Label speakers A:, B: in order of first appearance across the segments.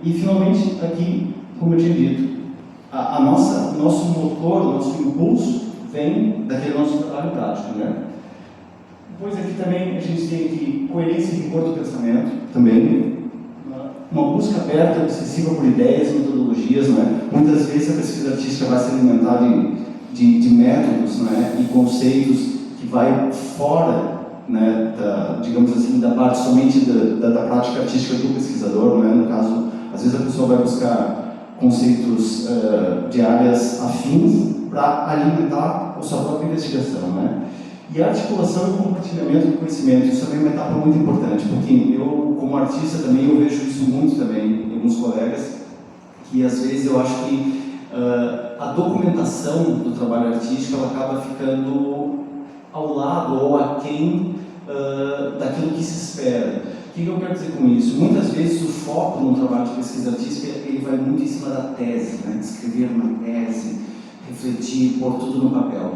A: E, finalmente, aqui, como eu tinha dito, o nosso motor, o nosso impulso vem daquele nosso trabalho prático, né? Depois aqui também a gente tem aqui coerência e rigor do pensamento, também. Uma busca aberta, obsessiva por ideias e metodologias, não é? Muitas vezes a pesquisa artística vai se alimentar de métodos, não é? E conceitos que vai fora, né, digamos assim, da parte somente da prática artística do pesquisador, não é? No caso, às vezes a pessoa vai buscar conceitos de áreas afins para alimentar a sua própria investigação, né? E a articulação e o compartilhamento do conhecimento, isso também é uma etapa muito importante, porque eu, como artista, também eu vejo isso muito também em alguns colegas, que às vezes eu acho que a documentação do trabalho artístico ela acaba ficando ao lado ou aquém daquilo que se espera. O que eu quero dizer com isso? Muitas vezes o foco no trabalho de pesquisa artística ele vai muito em cima da tese, né? Escrever uma tese, refletir, pôr tudo no papel.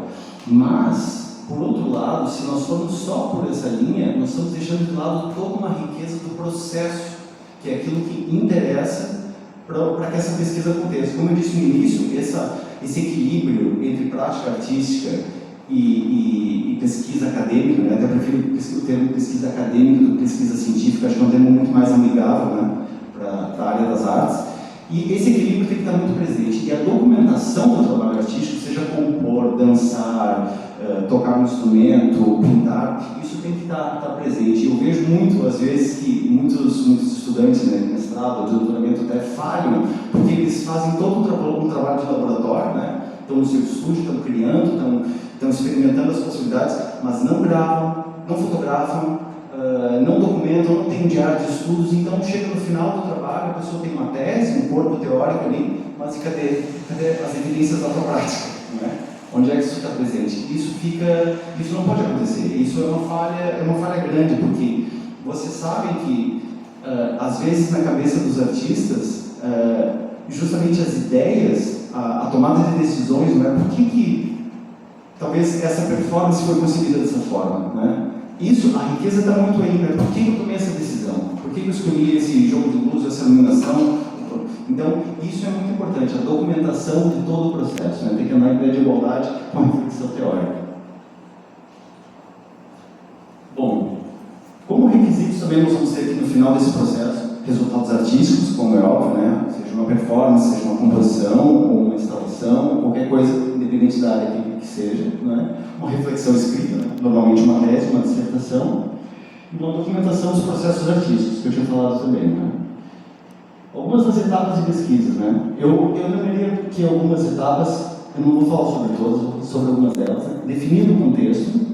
A: Mas por outro lado, se nós formos só por essa linha, nós estamos deixando de lado toda uma riqueza do processo, que é aquilo que interessa para que essa pesquisa aconteça. Como eu disse no início, esse equilíbrio entre prática artística e pesquisa acadêmica, né? Até prefiro o termo pesquisa acadêmica do que pesquisa científica, acho que é um termo muito mais amigável, né? Para a área das artes. E esse equilíbrio tem que estar muito presente. E a documentação do trabalho artístico, seja compor, dançar, tocar um instrumento, pintar, isso tem que estar presente. Eu vejo muito, às vezes, que muitos estudantes, né, de mestrado ou de doutoramento até falham, porque eles fazem todo um trabalho de laboratório, né? Estão no seu estúdio, estão criando, estão experimentando as possibilidades, mas não gravam, não fotografam, não documentam, não tem um diário de estudos. Então chega no final do trabalho, a pessoa tem uma tese, um corpo teórico ali, mas cadê as evidências da prática, não é? Onde é que isso está presente? Isso não pode acontecer. Isso é uma falha grande, porque vocês sabem que às vezes na cabeça dos artistas justamente as ideias, a tomada de decisões, não é? Por que talvez essa performance foi concebida dessa forma, né? Isso, a riqueza está muito aí, né? Por que eu tomei essa decisão? Por que eu escolhi esse jogo de luz, essa iluminação? Então, isso é muito importante, a documentação de todo o processo, né? Tem que andar em pé de igualdade com a reflexão teórica. Bom, como requisitos também nós vamos ter aqui no final desse processo resultados artísticos, como é óbvio, né? Seja uma performance, seja uma composição, ou uma instalação, qualquer coisa, independente da área que seja, né? Uma reflexão escrita, né? Normalmente uma tese, uma dissertação, e uma documentação dos processos artísticos, que eu tinha falado também, né? Algumas das etapas de pesquisa, né? Eu lembraria que algumas etapas, eu não vou falar sobre todas, vou falar sobre algumas delas, né? Definindo o contexto,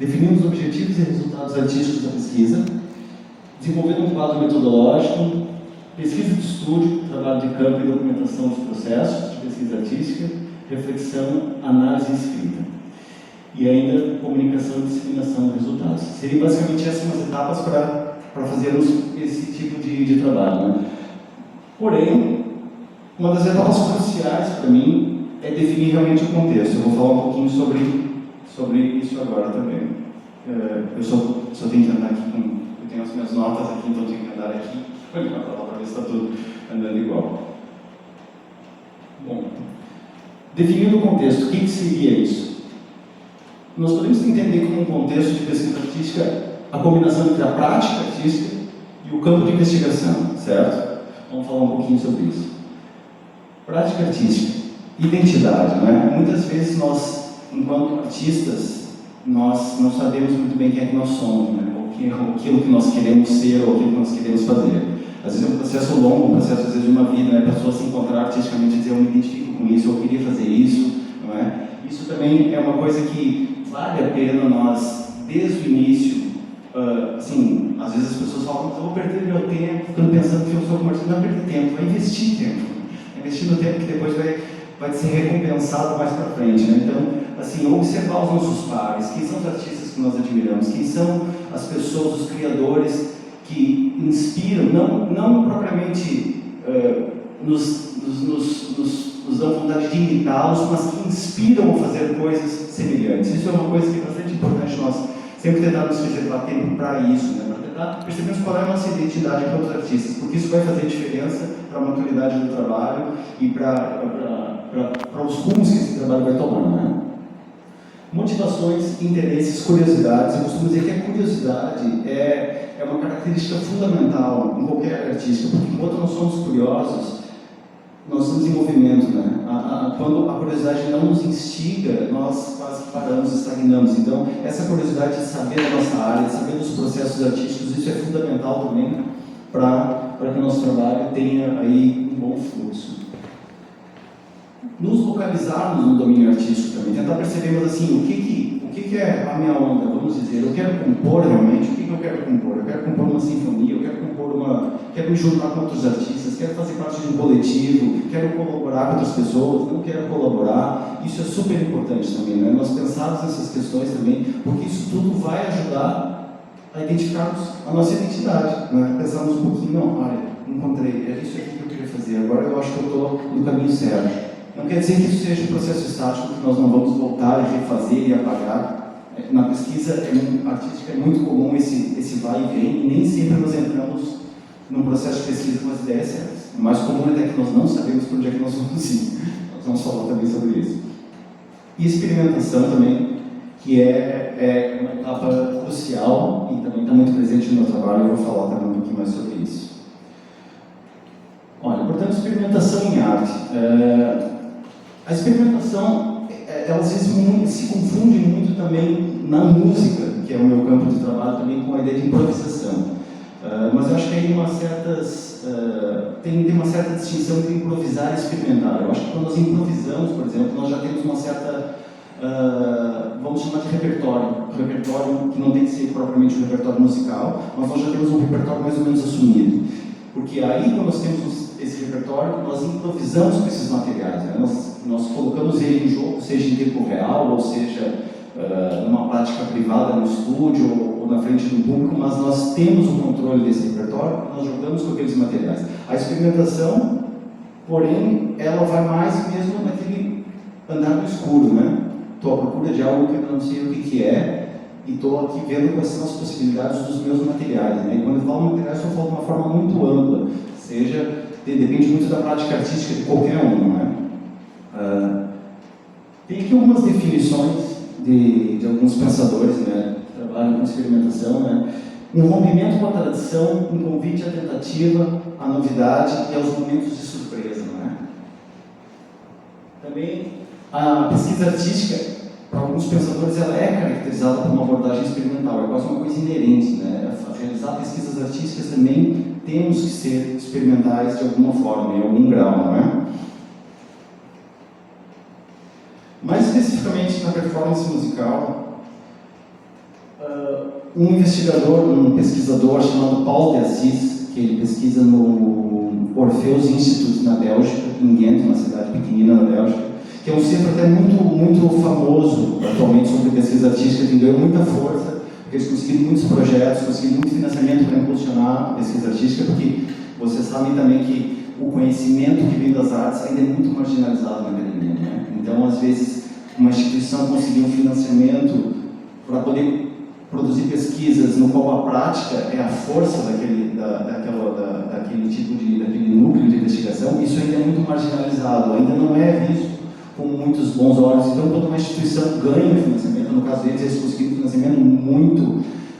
A: definindo os objetivos e resultados artísticos da pesquisa, desenvolvendo um quadro metodológico, pesquisa de estúdio, trabalho de campo e documentação dos processos de pesquisa artística, reflexão, análise e escrita. E ainda comunicação e disseminação dos resultados. Seriam basicamente essas umas etapas para fazermos esse tipo de trabalho, né? Porém, uma das etapas cruciais para mim é definir realmente o contexto. Eu vou falar um pouquinho sobre isso agora também. Eu só tenho que andar aqui eu tenho as minhas notas aqui, então eu tenho que andar aqui para ver se está tudo andando igual. Bom, definindo o contexto, o que seria isso? Nós podemos entender como um contexto de pesquisa artística a combinação entre a prática artística e o campo de investigação, certo? Vamos falar um pouquinho sobre isso. Prática artística, identidade, não é? Muitas vezes nós, enquanto artistas, nós não sabemos muito bem quem é que nós somos, né? Aquilo que nós queremos ser ou aquilo que nós queremos fazer. Às vezes é um processo longo, um processo às vezes de uma vida, né? A pessoa se encontrar artisticamente e dizer eu me identifico com isso, eu queria fazer isso, não é? Isso também é uma coisa que vale a pena nós, desde o início, assim, às vezes as pessoas falam, eu vou perder meu tempo ficando pensando que eu sou comerciante. Não perder tempo, vai investir tempo. Investir no tempo que depois vai ser recompensado mais para frente, né? Então, assim, observar os nossos pares, quem são os artistas que nós admiramos, quem são as pessoas, os criadores que inspiram, não propriamente nos dão vontade de imitá-los, mas que inspiram a fazer coisas semelhantes. Isso é uma coisa que é bastante importante nós sempre tentarmos reservar tempo para isso, né? Para tentar percebermos qual é a nossa identidade enquanto artistas, porque isso vai fazer diferença para a maturidade do trabalho e para os rumos que esse trabalho vai tomando, né? Motivações, interesses, curiosidades. Eu costumo dizer que a curiosidade é uma característica fundamental em qualquer artista, porque enquanto nós somos curiosos, nós estamos em movimento, né? Quando a curiosidade não nos instiga, nós quase paramos, estagnamos. Então, essa curiosidade de saber da nossa área, de saber dos processos artísticos, isso é fundamental também para que o nosso trabalho tenha aí um bom fluxo. Nos localizarmos no domínio artístico também, tentar percebermos assim, o que é a minha onda, vamos dizer, eu quero compor realmente, o que eu quero compor? Eu quero compor uma sinfonia, eu quero me juntar com outros artistas, quero fazer parte de um coletivo, quero colaborar com outras pessoas, não quero colaborar, isso é super importante também, né? Nós pensarmos nessas questões também, porque isso tudo vai ajudar a identificarmos a nossa identidade, né? Pensarmos um pouquinho, não, olha, encontrei, é isso aqui que eu queria fazer, agora eu acho que eu estou no caminho certo. Não quer dizer que isso seja um processo estático, que nós não vamos voltar e refazer e apagar. Na pesquisa artística é muito comum esse vai e vem, e nem sempre nós entramos num processo de pesquisa com as ideias certas. O mais comum é que nós não sabemos por onde é que nós vamos ir. Nós vamos falar também sobre isso. E experimentação também, que é uma etapa crucial e também está muito presente no meu trabalho, eu vou falar também um pouquinho mais sobre isso. Olha, portanto, experimentação em arte. A experimentação, ela às vezes se confunde muito também na música, que é o meu campo de trabalho, também com a ideia de improvisação. Mas eu acho que tem uma certa distinção entre improvisar e experimentar. Eu acho que quando nós improvisamos, por exemplo, nós já temos uma certa, vamos chamar de repertório. Um repertório que não tem que ser propriamente um repertório musical, mas nós já temos um repertório mais ou menos assumido. Porque aí, quando nós temos esse repertório, nós improvisamos com esses materiais, né? Nós colocamos ele em jogo, seja em tempo real, ou seja, numa prática privada no estúdio, ou na frente do público, mas nós temos o controle desse repertório, nós jogamos com aqueles materiais. A experimentação, porém, ela vai mais mesmo naquele andar no escuro, né? Estou à procura de algo que eu não sei o que é, e estou aqui vendo quais são as possibilidades dos meus materiais, né? E quando eu falo materiais, eu falo de uma forma muito ampla, seja, depende muito da prática artística de qualquer um, não é? Tem aqui algumas definições de alguns pensadores, né, que trabalham com experimentação, né? Um rompimento com a tradição, um convite à tentativa, à novidade e aos momentos de surpresa, não é? Também a pesquisa artística, para alguns pensadores, ela é caracterizada por uma abordagem experimental, é quase uma coisa inerente, né? Realizar pesquisas artísticas também temos que ser experimentais de alguma forma, em algum grau, não é? Mais especificamente na performance musical, um investigador, um pesquisador chamado Paul de Assis, que ele pesquisa no Orpheus Institute na Bélgica, em Ghent, uma cidade pequenina na Bélgica, que é um centro até muito famoso atualmente sobre pesquisa artística, que ganhou muita força, porque eles conseguiram muitos projetos, conseguiram muito financiamento para impulsionar a pesquisa artística, porque vocês sabem também que o conhecimento que vem das artes ainda é muito marginalizado na academia, né? Então, às vezes, uma instituição conseguiu um financiamento para poder produzir pesquisas no qual a prática é a força daquele núcleo de investigação, isso ainda é muito marginalizado, ainda não é visto com muitos bons olhos. Então, quando uma instituição ganha financiamento, no caso deles, eles conseguiram um financiamento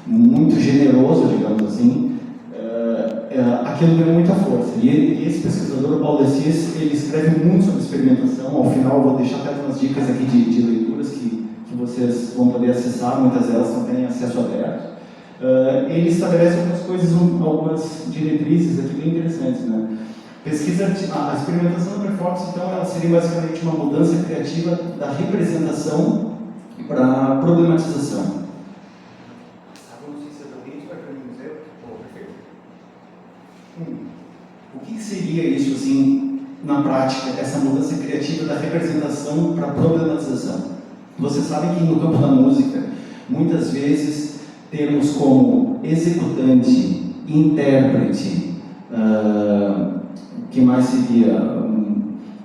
A: muito generoso, digamos assim, aquilo ganhou muita força. E esse pesquisador, Paul de Assis, ele escreve muito sobre experimentação. Ao final, eu vou deixar até umas dicas aqui de leituras que vocês vão poder acessar, muitas delas não têm acesso aberto. Ele estabelece algumas diretrizes aqui bem interessantes, né? A experimentação da performance, então, ela seria basicamente uma mudança criativa da representação para a problematização. O que seria isso, assim, na prática, essa mudança criativa da representação para a problematização? Vocês sabem que no campo da música, muitas vezes, temos como executante, intérprete, o que mais seria?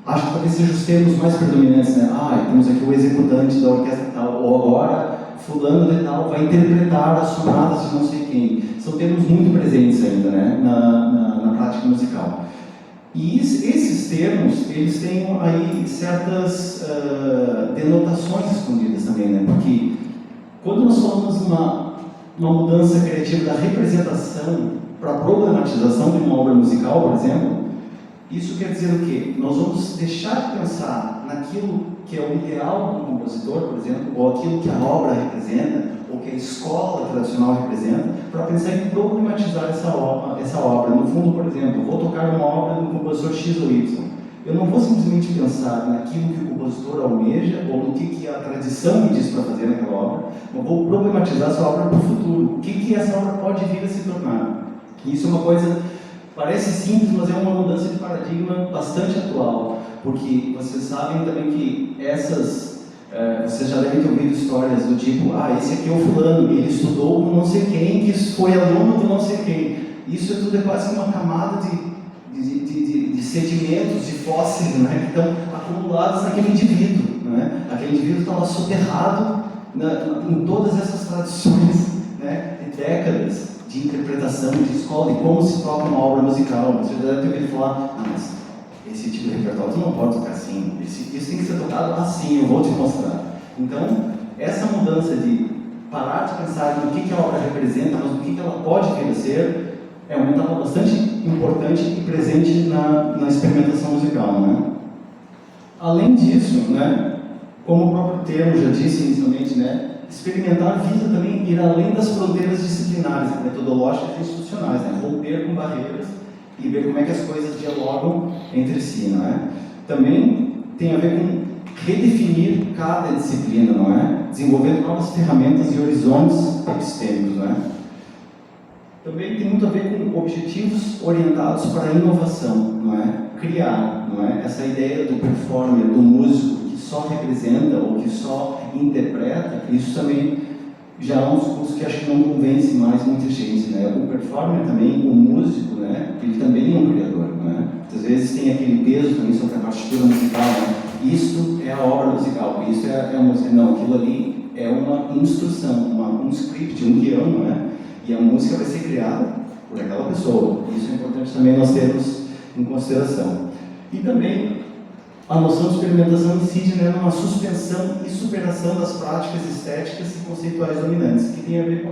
A: Acho que talvez sejam os termos mais predominantes, né? Temos aqui o executante da orquestra tal, ou agora, fulano de tal vai interpretar as sonatas de não sei quem. São termos muito presentes ainda, né, na prática musical. E esses termos, eles têm aí certas denotações escondidas também, né? Porque quando nós falamos uma mudança criativa da representação para a problematização de uma obra musical, por exemplo, isso quer dizer o quê? Nós vamos deixar de pensar naquilo que é o ideal do compositor, por exemplo, ou aquilo que a obra representa, ou que a escola tradicional representa, para pensar em problematizar essa obra. No fundo, por exemplo, vou tocar uma obra de um compositor X ou Y. Eu não vou simplesmente pensar naquilo que o compositor almeja, ou no que a tradição me diz para fazer naquela obra, mas vou problematizar essa obra para o futuro. O que essa obra pode vir a se tornar? Isso é uma coisa, parece simples, mas é uma mudança de paradigma bastante atual, porque vocês sabem também que vocês já devem ter ouvido histórias do tipo, esse aqui é o fulano, ele estudou com não sei quem, que foi aluno do não sei quem. Isso tudo é quase uma camada de sedimentos, de fósseis, né, que estão acumulados naquele indivíduo. Né? Aquele indivíduo está lá soterrado em todas essas tradições, né, de décadas de interpretação, de escola, de como se toca uma obra musical. Você já deve ter ouvido falar, mas esse tipo de repertório tu não pode tocar assim, isso tem que ser tocado assim, eu vou te mostrar. Então, essa mudança de parar de pensar no que a obra representa, mas no que ela pode vir a ser, é uma etapa bastante importante e presente na experimentação musical. Né? Além disso, né, como o próprio termo já disse inicialmente, né, experimentar visa também ir além das fronteiras disciplinares, metodológicas e institucionais, né, romper com barreiras e ver como é que as coisas dialogam entre si, não é? Também tem a ver com redefinir cada disciplina, não é? Desenvolvendo novas ferramentas e horizontes epistêmicos, não é? Também tem muito a ver com objetivos orientados para a inovação, não é? Criar, não é? Essa ideia do performer, do músico que só representa ou que só interpreta, isso também já é um discurso que acho que não convence mais muita gente, né? O performer também, o músico, né? Ele também é um criador, né? Muitas vezes tem aquele peso também sobre a partitura musical, né? Isto é a obra musical, isso é a música. Não, aquilo ali é uma instrução, um script, um guião, não é? E a música vai ser criada por aquela pessoa. Isso é importante também nós termos em consideração. E também a noção de experimentação incide, né, numa suspensão e superação das práticas estéticas e conceituais dominantes, que tem a ver com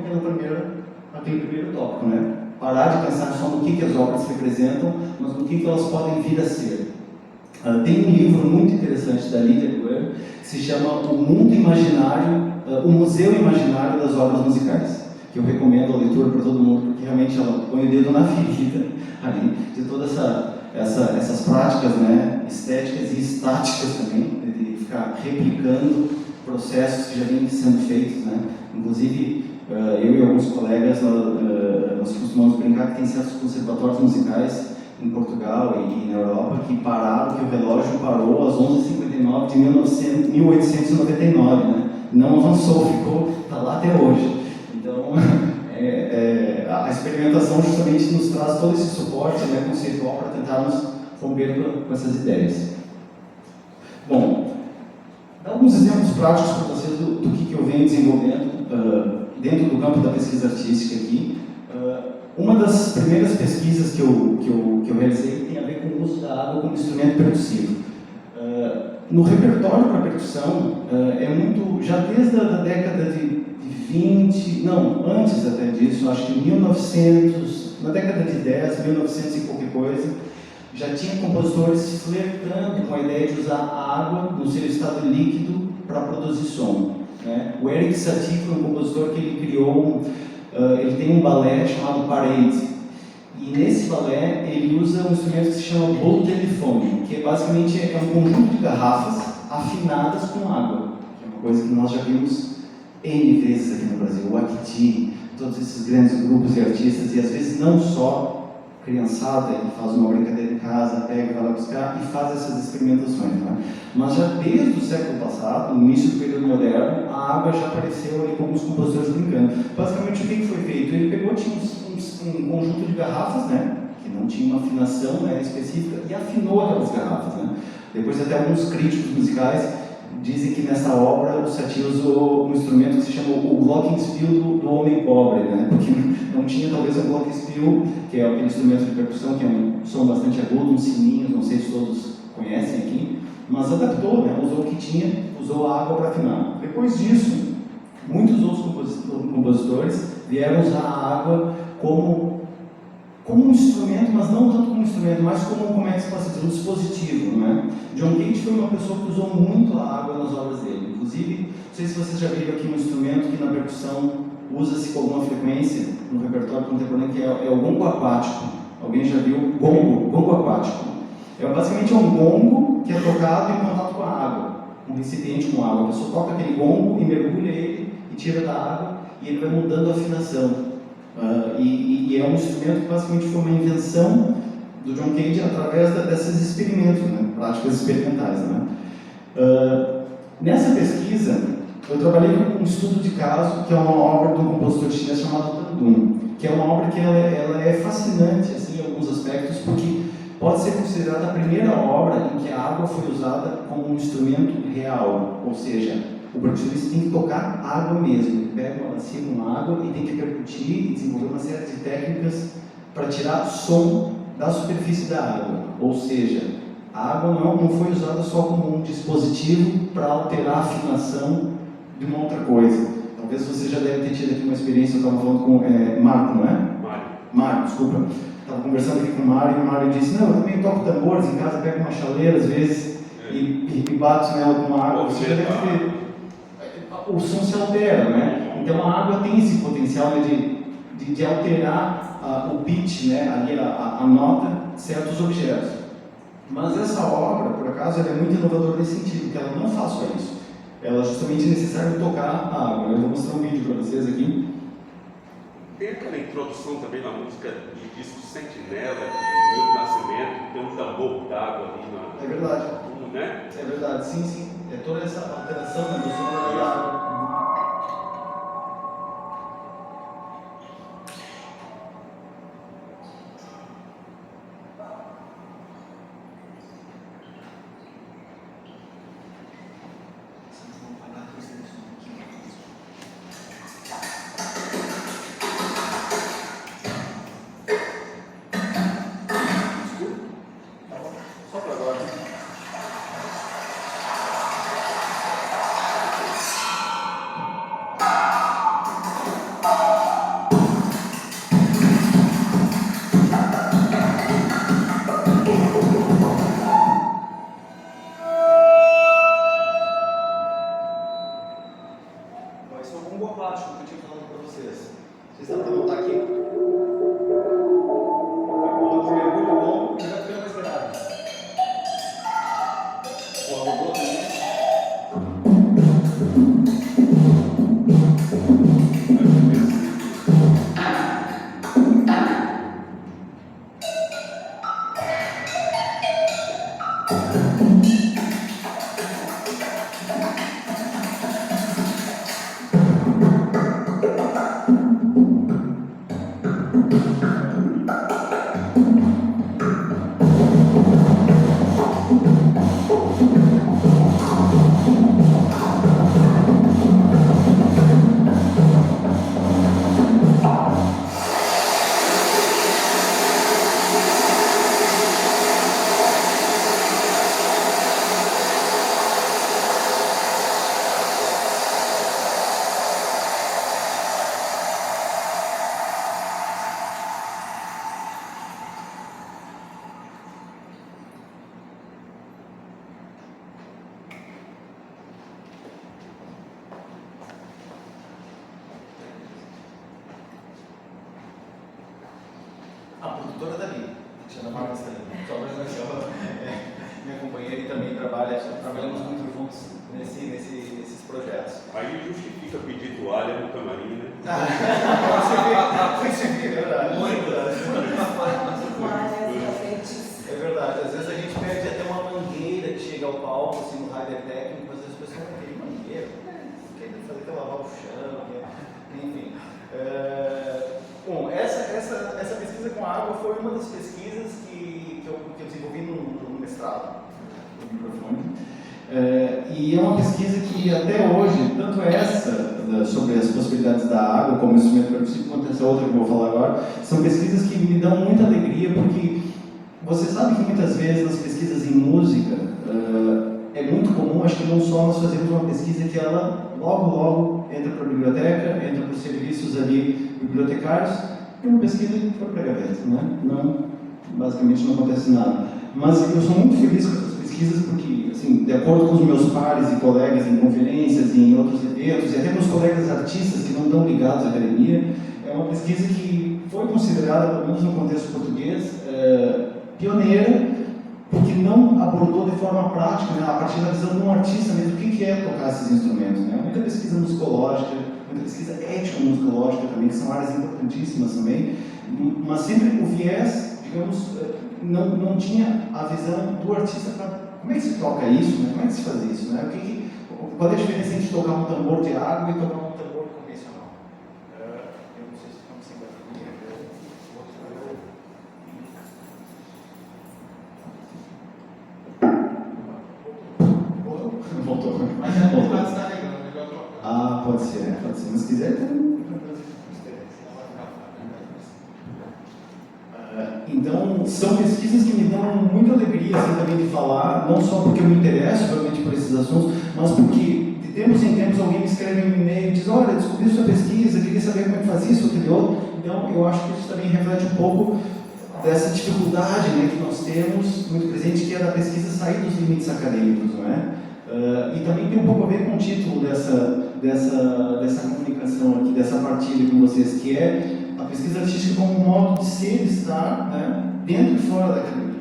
A: aquele primeiro tópico, né? Parar de pensar só no que as obras representam, mas no que elas podem vir a ser. Tem um livro muito interessante da Lydia Guer, que se chama O Mundo Imaginário, o Museu Imaginário das Obras Musicais, que eu recomendo a leitura para todo mundo, porque realmente ela põe o dedo na ferida ali, de todas essas práticas, né, estéticas e estáticas também, de ficar replicando processos que já vinham sendo feitos, né? Inclusive, eu e alguns colegas, nós costumamos brincar que tem certos conservatórios musicais em Portugal e na Europa que o relógio parou às 11h59 de 1899, né? Não avançou, está lá até hoje. Então, a experimentação justamente nos traz todo esse suporte, né, conceitual para tentarmos romper com essas ideias. Bom, dar alguns exemplos práticos para vocês do que eu venho desenvolvendo dentro do campo da pesquisa artística aqui. Uma das primeiras pesquisas que eu realizei tem a ver com o uso da água como instrumento percussivo. No repertório para percussão, já desde a década de 20, não, antes até disso, acho que 1900, na década de 10, 1900 e qualquer coisa, já tinha compositores flertando com a ideia de usar a água no seu estado líquido para produzir som. Né? O Eric Satie foi um compositor que ele criou, ele tem um balé chamado Parade, e nesse balé ele usa um instrumento que se chama bowl telephone, que basicamente é um conjunto de garrafas afinadas com água, que é uma coisa que nós já vimos N vezes aqui no Brasil, o Acti, todos esses grandes grupos de artistas, e às vezes não só criançada, ele faz uma brincadeira em casa, pega, vai lá buscar e faz essas experimentações. Né? Mas já desde o século passado, no início do período moderno, a água já apareceu ali com alguns compositores brincando. Basicamente, o que foi feito? Ele pegou, tinha um conjunto de garrafas, né, que não tinha uma afinação, né, específica, e afinou aquelas garrafas. Né? Depois até alguns críticos musicais Dizem que nessa obra o Satie usou um instrumento que se chama o glockenspiel do homem pobre, né? Porque não tinha talvez um glockenspiel, que é aquele instrumento de percussão que é um som bastante agudo, uns sininhos, não sei se todos conhecem aqui, mas adaptou, né? Usou o que tinha, usou a água para afinar. Depois disso, muitos outros compositores vieram usar a água como um instrumento, mas não tanto como um instrumento, mas como é que se pode dizer, um dispositivo, não é? John Cage foi uma pessoa que usou muito a água nas obras dele. Inclusive, não sei se vocês já viram aqui um instrumento que na percussão usa-se com alguma frequência no repertório contemporâneo, que é o gongo aquático. Alguém já viu? Gongo aquático. Basicamente é um gongo que é tocado em contato com a água, um recipiente com água. A pessoa toca aquele gongo e mergulha ele e tira da água e ele vai mudando a afinação. E é um instrumento que basicamente foi uma invenção do John Cage através desses experimentos, né? Práticas experimentais. Né? Nessa pesquisa, eu trabalhei com um estudo de caso, que é uma obra de um compositor chinês chamado Tan Dun, que é uma obra que ela é fascinante assim, em alguns aspectos, porque pode ser considerada a primeira obra em que a água foi usada como um instrumento real, ou seja, o percussionista tem que tocar água mesmo. Ele pega uma bacia com água e tem que percutir e desenvolver uma série de técnicas para tirar som da superfície da água. Ou seja, a água não foi usada só como um dispositivo para alterar a afinação de uma outra coisa. Talvez você já deve ter tido aqui uma experiência, eu estava falando com Marco, não é? Mário, desculpa. Estava conversando aqui com o Mário e o Mário disse, não, eu também toco tambores em casa, pego uma chaleira às vezes e bato nela com água. Você já deve ter... O som se altera, né? Então a água tem esse potencial, né, de alterar o pitch, né, ali a nota de certos objetos. Mas essa obra, por acaso, ela é muito inovadora nesse sentido, porque ela não faz só isso. Ela justamente é necessário tocar a água. Eu vou mostrar um vídeo para vocês aqui.
B: Tem aquela introdução também na música de disco Sentinela, de Milton Nascimento, tem um tambor d'água ali na...
A: É verdade.
B: Né?
A: É verdade, sim. É toda essa alteração da som da água. Só para agora. Esse é o gongo aquático que eu tinha falado para vocês. Vocês estão para notar aqui? Quando eu mergulho o gongo, ele vai ficando mais grave. O arrobô também. A produtora da Bia, que chama Marcos também. Só para minha companheira e também trabalhamos muito juntos nesses projetos.
B: Aí justifica pedir toalha no camarim, né?
A: Você vê, é verdade. Muito. É verdade. Às vezes a gente perde até uma mangueira que chega ao palco, assim, no rider técnico, às vezes o pessoal não tem mangueira, quer fazer que lavar o chão, enfim. Bom, essa pesquisa com a água foi uma das pesquisas que eu desenvolvi no mestrado, no microfone. E é uma pesquisa que até hoje, tanto essa sobre as possibilidades da água como instrumento percussivo, quanto essa outra que eu vou falar agora, são pesquisas que me dão muita alegria, porque você sabe que muitas vezes nas pesquisas em música é muito comum, acho que não só nós fazemos uma pesquisa que ela logo entra para a biblioteca, entra para os serviços ali bibliotecários, e uma pesquisa que foi para a gaveta, né? Não, basicamente não acontece nada. Mas eu sou muito feliz com essas pesquisas porque, assim, de acordo com os meus pares e colegas em conferências e em outros eventos, e até meus colegas artistas que não estão ligados à academia, é uma pesquisa que foi considerada, pelo menos no contexto português, pioneira, porque não abordou de forma prática, né, a partir da visão de um artista mesmo, o que é tocar esses instrumentos. Né? Muita pesquisa musicológica, muita pesquisa étnico-musicológica também, que são áreas importantíssimas também, mas sempre o viés, digamos, não tinha a visão do artista para como é que se toca isso, né? Como é que se faz isso, né? Qual é a diferença entre tocar um tambor de água e tocar um tambor convencional? Eu não sei se estamos sem bateria. Voltou. Ah, pode ser. Mas se quiser, então, são pesquisas que me dão muita alegria assim, também de falar, não só porque eu me interesso realmente por esses assuntos, mas porque de tempos em tempos alguém me escreve um e-mail e diz: olha, descobri sua pesquisa, queria saber como é que faz isso, aquele outro. Então, eu acho que isso também reflete um pouco dessa dificuldade, né, que nós temos muito presente, que é da pesquisa sair dos limites acadêmicos, não é? E também tem um pouco a ver com o título dessa comunicação aqui, dessa partilha com vocês, que é a pesquisa artística como um modo de ser e estar, né, dentro e fora da academia.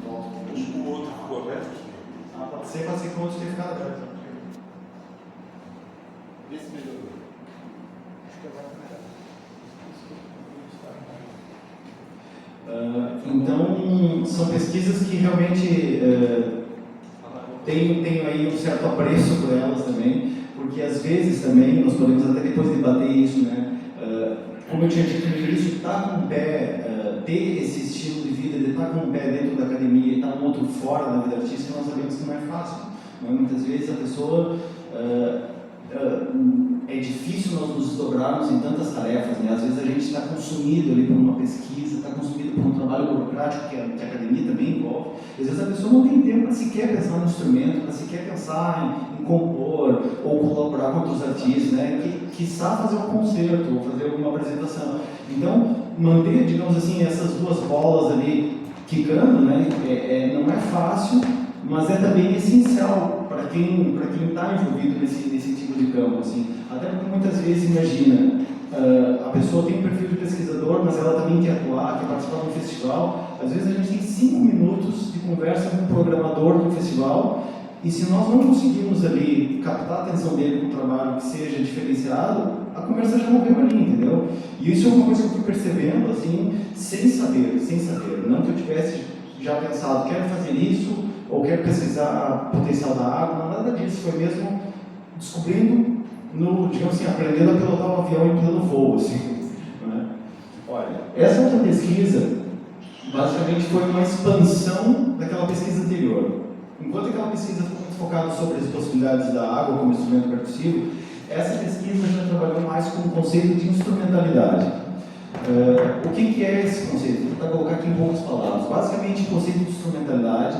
B: O outro ficou aberto?
A: Pode ser que o outro tenha ficado aberto. Vê se melhorou. Acho que agora está melhor. Então, são pesquisas que realmente tenho aí um certo apreço por elas também, porque às vezes também, nós podemos até depois debater isso, né? Como eu tinha dito no início, estar com o pé, ter esse estilo de vida, de estar com o pé dentro da academia e estar um outro fora da vida artística, nós sabemos que não é fácil. Não é? Muitas vezes a pessoa, é difícil nós nos desdobrarmos em tantas tarefas, né? Às vezes a gente está consumido ali por uma pesquisa, está consumido por um trabalho burocrático que a academia também envolve. Às vezes a pessoa não tem tempo para sequer pensar no instrumento, para sequer pensar em compor ou colaborar com outros artistas, né? Que sabe fazer um concerto ou fazer alguma apresentação. Então, manter, digamos assim, essas duas bolas ali quicando, né? Não é fácil, mas é também essencial para quem está envolvido nesse tipo de campo, assim. Até porque muitas vezes, imagina, a pessoa tem um perfil de pesquisador, mas ela também quer atuar, quer participar de um festival. Às vezes a gente tem 5 minutos de conversa com o programador do festival, e se nós não conseguirmos ali captar a atenção dele com um trabalho que seja diferenciado, a conversa já morreu ali, entendeu? E isso é uma coisa que eu fui percebendo, assim, sem saber. Não que eu tivesse já pensado, quero fazer isso, ou quero pesquisar o potencial da água, nada disso. Foi mesmo descobrindo, digamos assim, aprendendo a pilotar um avião em pleno voo, assim. Né? Olha, essa outra pesquisa, basicamente, foi uma expansão daquela pesquisa anterior. Enquanto aquela pesquisa foi muito focada sobre as possibilidades da água como instrumento percussivo, essa pesquisa já trabalhou mais com o conceito de instrumentalidade. O que é esse conceito? Vou tentar colocar aqui em poucas palavras. Basicamente, o conceito de instrumentalidade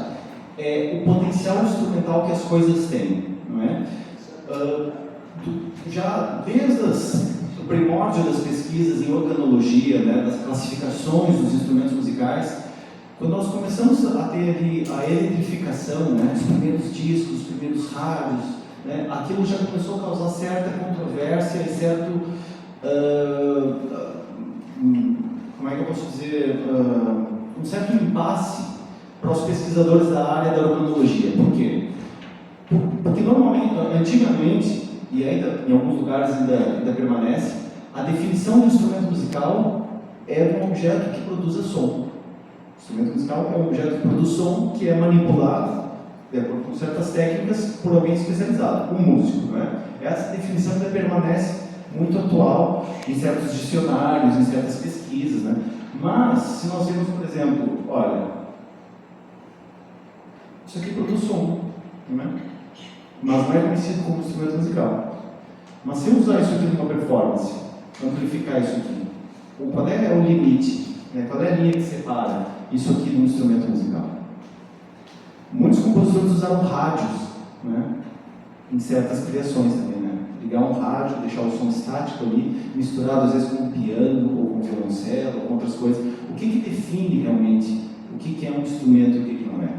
A: é o potencial instrumental que as coisas têm, não é? Já desde o primórdio das pesquisas em organologia, né, das classificações dos instrumentos musicais, quando nós começamos a ter ali a eletrificação, né, os primeiros discos, os primeiros rádios, né, aquilo já começou a causar certa controvérsia e certo, como é que eu posso dizer, um certo impasse para os pesquisadores da área da organologia. Por quê? Porque normalmente, antigamente, e ainda em alguns lugares ainda permanece, a definição de instrumento musical é um objeto que produza som. O instrumento musical é um objeto que produz som, que é manipulado, de acordo com certas técnicas, por alguém especializado, um músico. Não é? Essa definição ainda permanece muito atual em certos dicionários, em certas pesquisas. Né? Mas, se nós vemos, por exemplo, olha, isso aqui produz som, né? Mas não é conhecido como instrumento musical. Mas se eu usar isso aqui numa performance, amplificar isso aqui, qual é o limite? Né? Qual é a linha que separa isso aqui de um instrumento musical? Muitos compositores usaram rádios, né? Em certas criações também, né? Ligar um rádio, deixar o som estático ali, misturado às vezes com um piano, ou com um violoncelo, ou com outras coisas. O que define realmente o que é um instrumento e o que não é?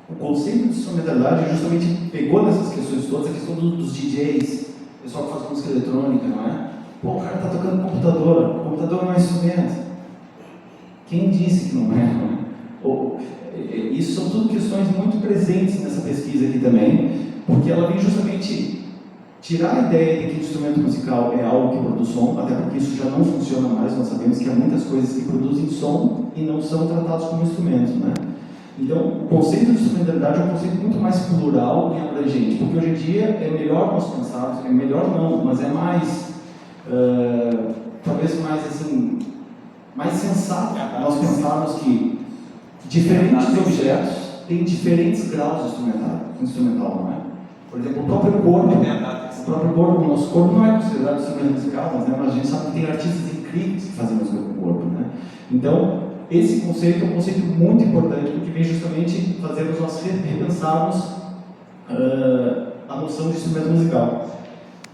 A: O conceito de instrumentalidade justamente pegou nessas questões todas, a questão dos DJs, o pessoal que faz música eletrônica, não é? Pô, o cara está tocando computador, o computador não é instrumento. Quem disse que não é? Não é? Isso são tudo questões muito presentes nessa pesquisa aqui também, porque ela vem justamente tirar a ideia de que o instrumento musical é algo que produz som, até porque isso já não funciona mais, nós sabemos que há muitas coisas que produzem som e não são tratados como instrumentos, né? Então, o conceito de instrumentalidade é um conceito muito mais plural e abrangente, porque hoje em dia é melhor nós pensarmos, é melhor não, mas é mais, talvez mais assim, mais sensato nós pensarmos que diferentes objetos têm diferentes graus de instrumental, não é? Por exemplo, o próprio corpo, o nosso corpo não é considerado instrumento musical, mas a gente sabe que tem artistas incríveis que fazem música com o corpo, né? Então, esse conceito é um conceito muito importante, porque vem justamente fazermos nós repensarmos a noção de instrumento musical.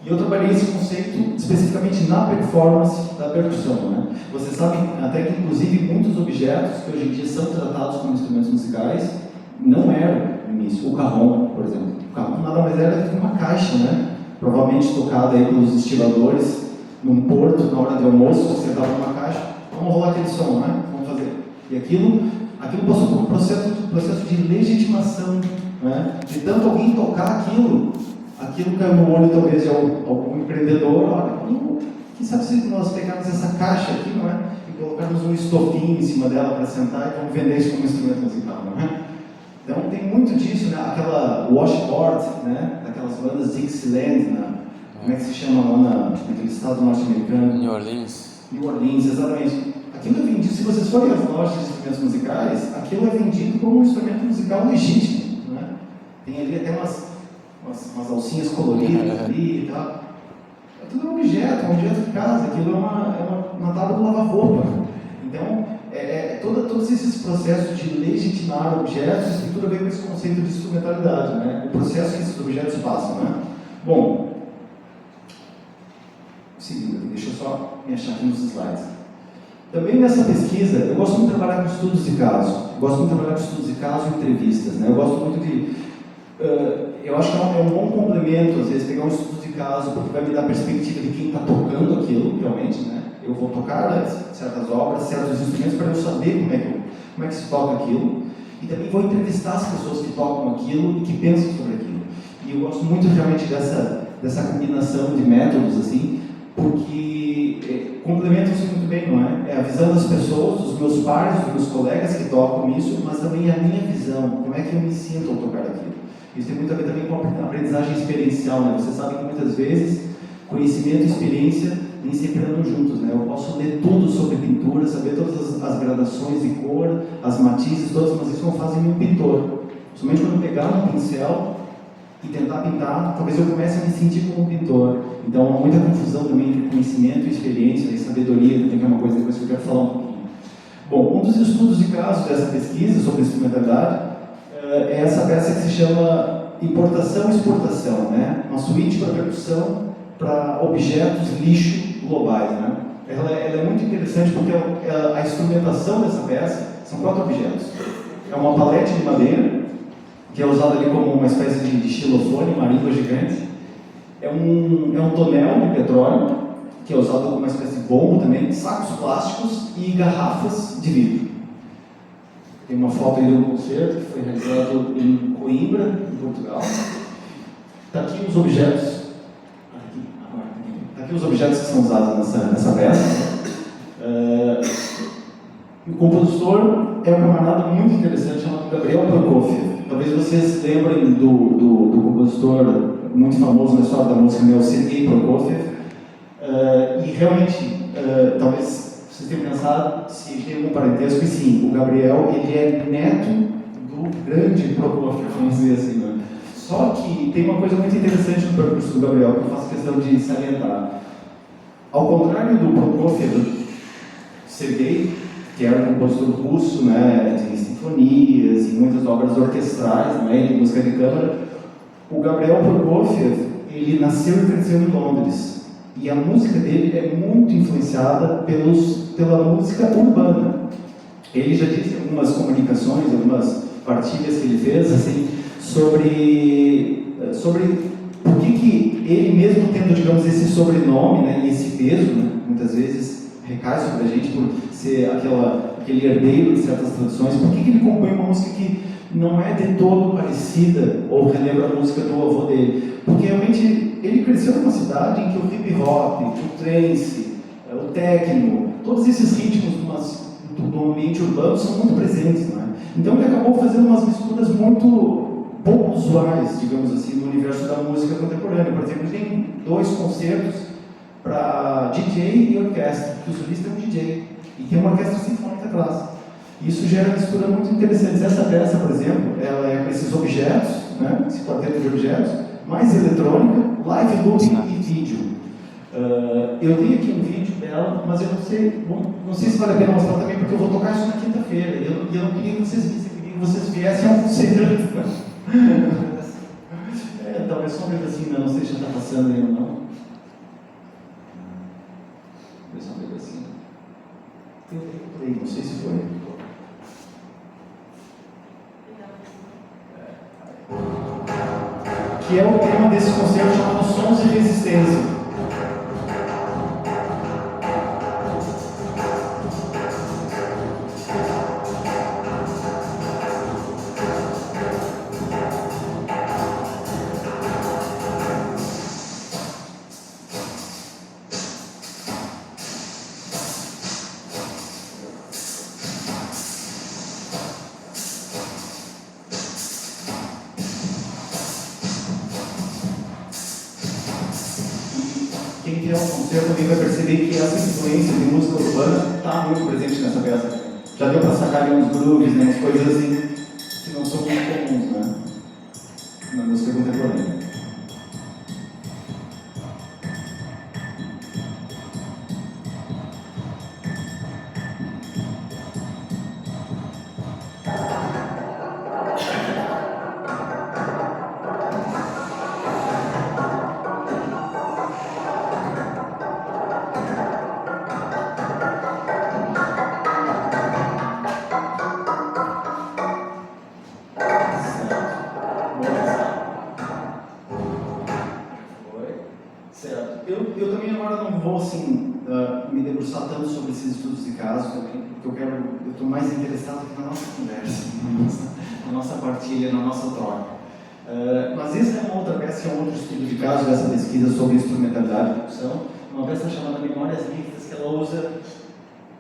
A: E eu trabalhei esse conceito especificamente na performance da percussão, né? Vocês sabem até que, inclusive, muitos objetos que hoje em dia são tratados como instrumentos musicais não eram no início. O carrom, por exemplo. O carrom nada mais era do que uma caixa, né? Provavelmente tocada aí pelos estiladores num porto, na hora de almoço, você sentava numa caixa, vamos rolar aquele som, né? Vamos fazer. E aquilo passou por um processo de legitimação, né? De tanto alguém tocar aquilo caiu no olho talvez de algum empreendedor. Olha, quem sabe se nós pegarmos essa caixa aqui, não é? E colocarmos um estofinho em cima dela para sentar e vamos vender isso como instrumento musical, não é? Então tem muito disso, né? Aquela washboard, né? Daquelas bandas Dixieland, como é que se chama lá naquele estado norte-americano?
C: New Orleans.
A: New Orleans, exatamente. Aquilo é vendido, se vocês forem às lojas de instrumentos musicais, aquilo é vendido como um instrumento musical legítimo, né? Tem ali até umas alcinhas coloridas ali e tal. É tudo um objeto de casa, aquilo é uma tábua de lavar roupa. Então, todos esses processos de legitimar objetos, isso tem tudo a ver com esse conceito de instrumentalidade, né? O processo que esses objetos passam, né? Bom, seguindo, deixa eu só me achar aqui nos slides. Também nessa pesquisa, eu gosto muito de trabalhar com estudos de caso. E entrevistas, né? Eu gosto muito de... eu acho que é um bom complemento, às vezes, pegar um estudo de caso, porque vai me dar a perspectiva de quem está tocando aquilo, realmente, né? Eu vou tocar certas obras, certos instrumentos, para eu saber como é que se toca aquilo. E também vou entrevistar as pessoas que tocam aquilo e que pensam sobre aquilo. E eu gosto muito, realmente, dessa combinação de métodos, assim, porque complementam-se muito bem, não é? É a visão das pessoas, dos meus pares, dos meus colegas que tocam isso, mas também a minha visão, como é que eu me sinto ao tocar aquilo. Isso tem muito a ver também com a aprendizagem experiencial, né? Você sabe que muitas vezes conhecimento e experiência nem sempre andam juntos, né? Eu posso ler tudo sobre pintura, saber todas as gradações de cor, as matizes todas, mas isso não faz em um pintor. Somente quando eu pegar um pincel e tentar pintar, talvez eu comece a me sentir como um pintor. Então há muita confusão também entre conhecimento e experiência e sabedoria, que é uma coisa depois que eu quero falar um pouquinho. Bom, um dos estudos de caso dessa pesquisa sobre instrumentalidade é essa peça que se chama Importação e Exportação, né? Uma suíte para percussão para objetos lixo globais, né? Ela é muito interessante porque a instrumentação dessa peça são 4 objetos. É uma palete de madeira, que é usada ali como uma espécie de xilofone, uma marimba gigante. É um tonel de petróleo, que é usado como uma espécie de bombo também, sacos plásticos e garrafas de vidro. Tem uma foto aí do concerto que foi realizado em Coimbra, em Portugal. Está aqui os objetos. Aqui os objetos que são usados nessa peça. O compositor é um camarada muito interessante chamado Gabriel Prokofiev. Talvez vocês lembrem do compositor muito famoso na história da música, o Sergei Prokofiev. E realmente, talvez vocês tenham pensado se tem algum parentesco, e sim, o Gabriel ele é neto do grande Prokofiev, vamos dizer assim, né? Só que tem uma coisa muito interessante no percurso do Gabriel, que eu faço questão de salientar. Ao contrário do Prokofiev, Sergei, que era um compositor russo, né, de sinfonias e muitas obras orquestrais, né, de música de câmara, o Gabriel Prokofiev, ele nasceu e cresceu em Londres. E a música dele é muito influenciada pela música urbana. Ele já disse em algumas comunicações, algumas partilhas que ele fez, assim, sobre por que ele mesmo tendo, digamos, esse sobrenome, né, e esse peso, né, muitas vezes recai sobre a gente por ser aquele herdeiro de certas tradições, por que ele compõe uma música que não é de todo parecida ou relembra a música do avô dele? Porque realmente ele cresceu numa cidade em que o hip hop, o trance, o techno, todos esses ritmos do ambiente urbano são muito presentes, não é? Então ele acabou fazendo umas misturas muito pouco usuais, digamos assim, no universo da música contemporânea. Por exemplo, tem 2 concertos para DJ e orquestra, que o solista é um DJ e tem uma orquestra sinfônica atrás. Isso gera misturas muito interessantes. Essa peça, por exemplo, ela é com esses objetos, né, esse quarteto de objetos, mais eletrônica, live looping e vídeo. Eu tenho aqui um vídeo dela, mas eu não sei se vale a pena mostrar também, porque eu vou tocar isso na quinta-feira. E eu não queria que vocês vissem, eu queria que vocês viessem a um concerto. Talvez só um pedacinho, não sei se já está passando aí ou não. Talvez só um pedacinho. Eu play, não sei se foi. Que é o tema desse concerto chamado Sons de Resistência. Quem quer um concerto também vai perceber que essa influência de música urbana está muito presente nessa peça. Já deu para sacar ali uns grooves, né, umas coisas assim que não são muito comuns, né, na música contemporânea. Eu também agora não vou assim, me debruçar tanto sobre esses estudos de caso também, porque eu estou mais interessado na nossa conversa, na nossa partilha, na nossa troca. Mas essa é uma outra peça, é um outro estudo de caso dessa pesquisa sobre instrumentalidade e percussão, uma peça chamada Memórias Líquidas, que ela usa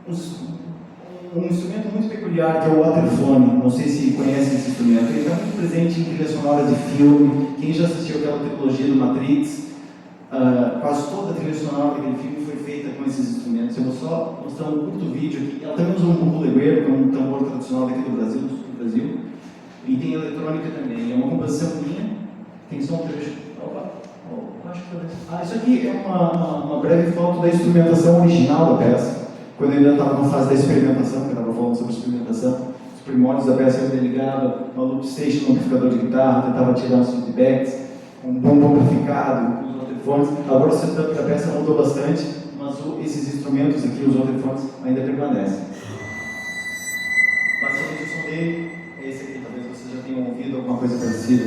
A: um instrumento muito peculiar, que é o waterphone. Não sei se conhecem esse instrumento. Ele está muito presente em trilhas sonoras de filme. Quem já assistiu aquela trilogia do Matrix, quase toda a trilha sonora daquele filme foi feita com esses instrumentos. Eu vou só mostrar um curto vídeo aqui. Ela também usa um bumbo legueiro, que é um tambor tradicional daqui do Brasil, do sul do Brasil. E tem eletrônica também. É uma composição minha. Tem só um trecho. Opa! Acho que isso aqui é uma breve foto da instrumentação original da peça. Quando eu ainda estava na fase da experimentação, que eu estava falando sobre experimentação, os primórdios da peça eu ligava uma loop station no amplificador de guitarra, tentava tirar uns feedbacks, um bom amplificado, com os waterphones. Agora o setup da peça mudou bastante, mas esses instrumentos aqui, os waterphones, ainda permanecem. Basicamente o som dele é esse aqui, talvez vocês já tenham ouvido alguma coisa parecida.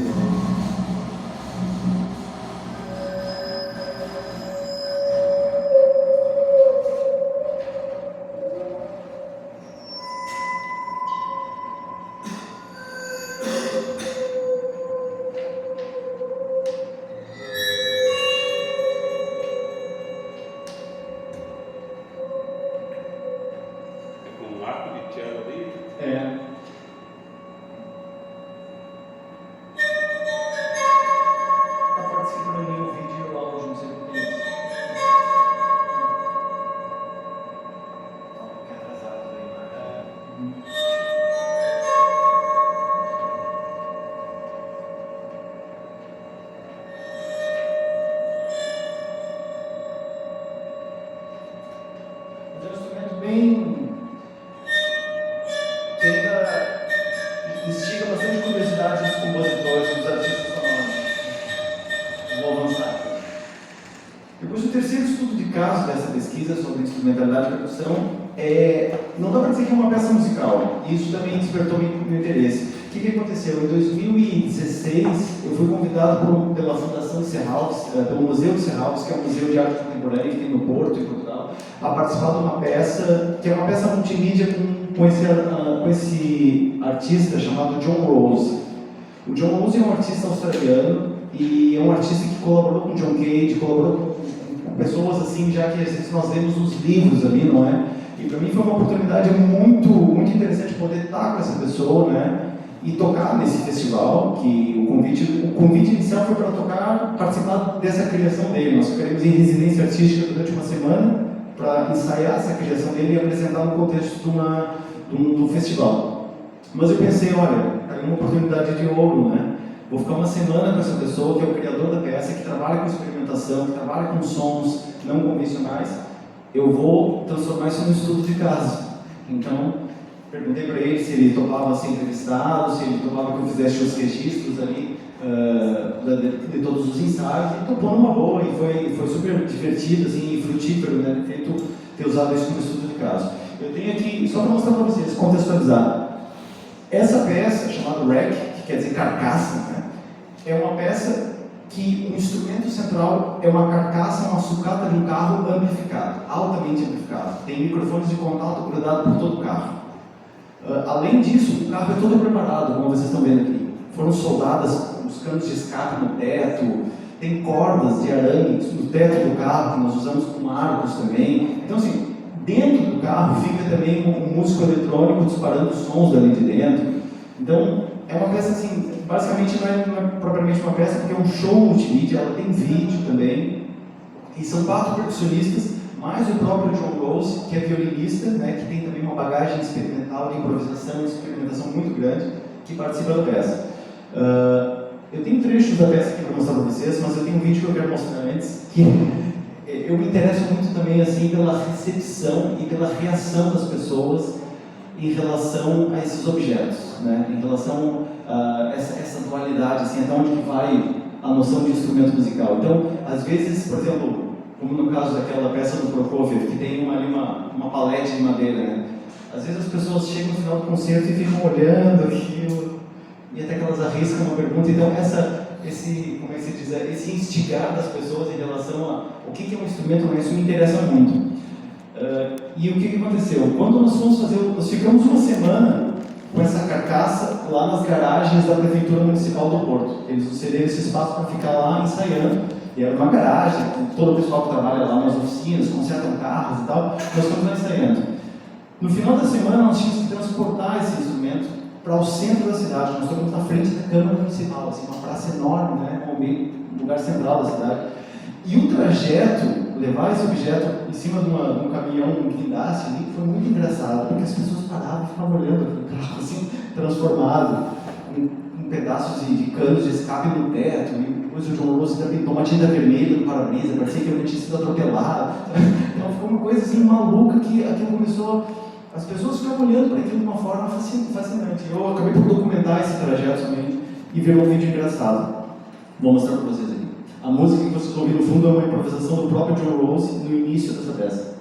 A: compositores, dos artistas sonoros. Vou avançar. Depois, o terceiro estudo de caso dessa pesquisa sobre instrumentalidade e percussão não dá para dizer que é uma peça musical. Isso também despertou meu interesse. O que aconteceu? Em 2016, eu fui convidado pela Fundação Serralves, pelo Museu de Serralves, que é um museu de arte contemporânea que tem no Porto e Portugal, a participar de uma peça, que é uma peça multimídia com esse artista chamado John Rose. O John Rose é um artista australiano e é um artista que colaborou com John Cage, colaborou com pessoas assim, já que às vezes nós lemos os livros ali, não é? E para mim foi uma oportunidade muito, muito interessante poder estar com essa pessoa, né? E tocar nesse festival, que o convite inicial foi para tocar, participar dessa criação dele. Nós ficaremos em residência artística durante uma semana para ensaiar essa criação dele e apresentar no contexto do festival. Mas eu pensei, olha, tá aí uma oportunidade de ouro, né? Vou ficar uma semana com essa pessoa que é o criador da peça, que trabalha com experimentação, que trabalha com sons não convencionais. Eu vou transformar isso num estudo de caso. Então, perguntei para ele se ele topava ser entrevistado, se ele topava que eu fizesse os registros ali de todos os ensaios. Ele topou numa boa e foi super divertido assim, e frutífero, né? Ter usado isso como estudo de caso. Eu tenho aqui, só para mostrar para vocês, contextualizar. Essa peça, chamada Rack, que quer dizer carcaça, né? É uma peça que o instrumento central é uma carcaça, uma sucata de um carro amplificado, altamente amplificado. Tem microfones de contato grudado por todo o carro. Além disso, o carro é todo preparado, como vocês estão vendo aqui. Foram soldadas os canos de escape no teto, tem cordas de arame no teto do carro, que nós usamos com arcos também. Então, assim, dentro do carro fica também um músico eletrônico disparando sons dali de dentro. Então, é uma peça assim, basicamente não é propriamente uma peça, porque é um show multimídia, ela tem vídeo também. E são 4 percussionistas, mais o próprio John Rose, que é violinista, né, que tem também uma bagagem experimental de improvisação e experimentação muito grande, que participa da peça. Eu tenho trechos da peça aqui para mostrar para vocês, mas eu tenho um vídeo que eu quero mostrar antes, que eu me interesso muito também assim, pela recepção e pela reação das pessoas em relação a esses objetos, né? Em relação a essa dualidade, assim, até onde que vai a noção de instrumento musical. Então, às vezes, por exemplo, como no caso daquela peça do Prokofiev, que tem uma palete de madeira, né? Às vezes as pessoas chegam no final do concerto e ficam olhando aquilo, e até que elas arriscam uma pergunta. Então, como é que se diz, esse instigar das pessoas em relação a o que é um instrumento, né? Isso me interessa muito. E o que aconteceu? Quando nós ficamos uma semana com essa carcaça lá nas garagens da Prefeitura Municipal do Porto. Eles nos cederam esse espaço para ficar lá ensaiando. E era uma garagem, com todo o pessoal que trabalha lá nas oficinas, consertam carros e tal. Nós ficamos lá ensaiando. No final da semana, nós tínhamos que transportar esse instrumento para o centro da cidade. Nós estamos na frente da Câmara Municipal, assim, uma praça enorme, né, um lugar central da cidade. E o trajeto, levar esse objeto em cima de um caminhão, um guindaste ali, foi muito engraçado, porque as pessoas paravam e ficavam olhando aquele carro assim, transformado, com pedaços de canos de escape no teto, e depois o João Rose também tomou tinta vermelha no para-brisa, parecia que eu tinha sido atropelado. Então ficou uma coisa assim maluca que aquilo começou. As pessoas ficavam olhando para aquilo de uma forma fascinante. Eu acabei por documentar esse trajeto somente e virou um vídeo engraçado. Vou mostrar para vocês aqui. A música que vocês ouviram no fundo é uma improvisação do próprio John Rose no início dessa peça.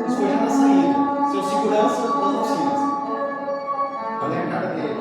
A: Isso foi já na saída. Seu segurança das oficinas. Olha a cara dele.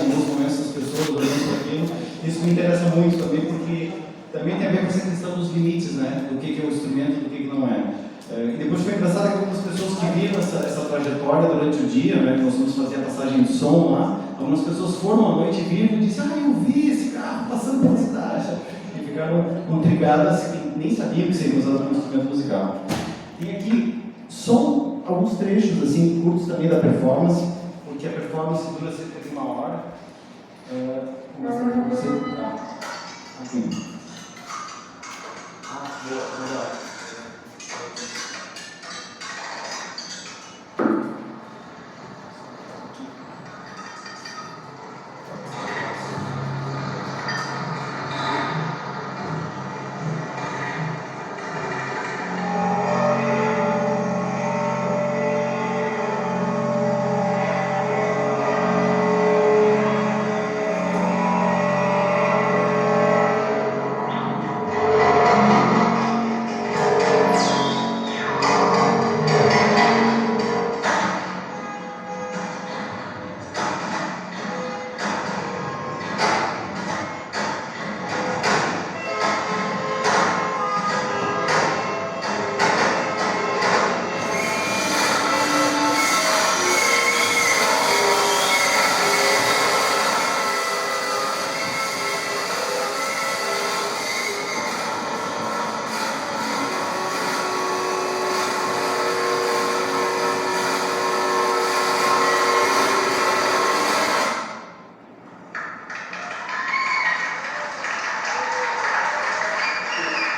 A: em alguns momentos das pessoas olhando para aquilo. Isso me interessa muito também, porque também tem a ver com essa questão dos limites, né? Do que é o instrumento e do que não é. E depois foi engraçado que algumas pessoas que viram essa trajetória durante o dia, né? Nós vamos fazer a passagem de som lá, algumas pessoas foram à noite e viram e disseram: eu vi esse carro passando pela cidade. E ficaram intrigadas, que nem sabiam que seria usado como instrumento musical. Tem aqui só alguns trechos assim, curtos também da performance, porque a performance dura cerca de 1 hora. Assim. Melhor.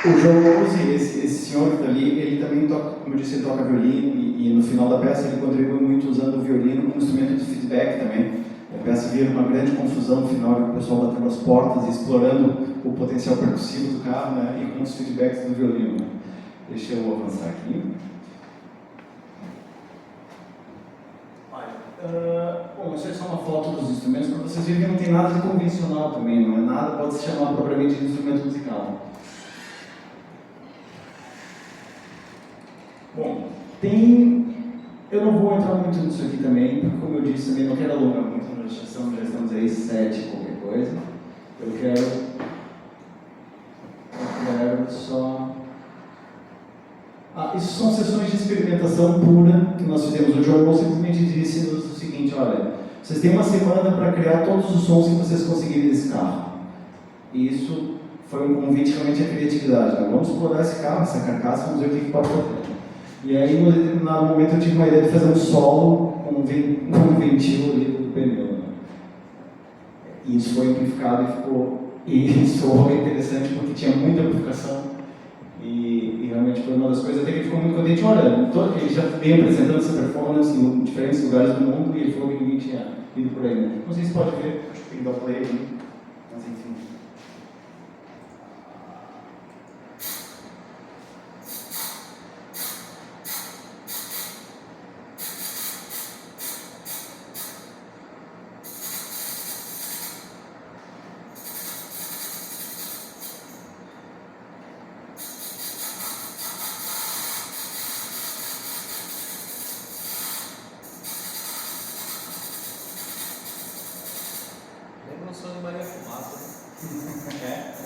A: O João Rose, esse senhor que está ali, ele também toca, como eu disse, ele toca violino e no final da peça ele contribui muito usando o violino como instrumento de feedback também. A peça vira uma grande confusão no final, com o pessoal batendo as portas e explorando o potencial percussivo do carro, né, e com os feedbacks do violino. Né. Deixa eu avançar aqui. Bom, isso é só uma foto dos instrumentos, para vocês verem que não tem nada de convencional também, não é nada pode se chamar propriamente de instrumento musical. Bom, eu não vou entrar muito nisso aqui também, porque como eu disse também, não quero alongar muito na ilustração, já estamos aí 7 qualquer coisa. Eu quero só... isso são sessões de experimentação pura que nós fizemos. O João simplesmente disse-nos o seguinte: olha, vocês têm uma semana para criar todos os sons que vocês conseguirem desse carro. E isso foi um convite realmente à criatividade. Né? Vamos explorar esse carro, essa carcaça, vamos ver o que pode fazer. E aí, em determinado momento, eu tive uma ideia de fazer um solo com um ventil ali do pneu. Né? E isso foi amplificado e soou bem interessante porque tinha muita amplificação. E realmente foi uma das coisas até que ele ficou muito contente. Olha, ele já veio apresentando essa performance em diferentes lugares do mundo e ele falou que ninguém tinha ido por aí. Né? Não sei se pode ver, acho que tem que dar play ali, mas enfim.
C: Lembra o som de Maria Fumaça, né?
A: É.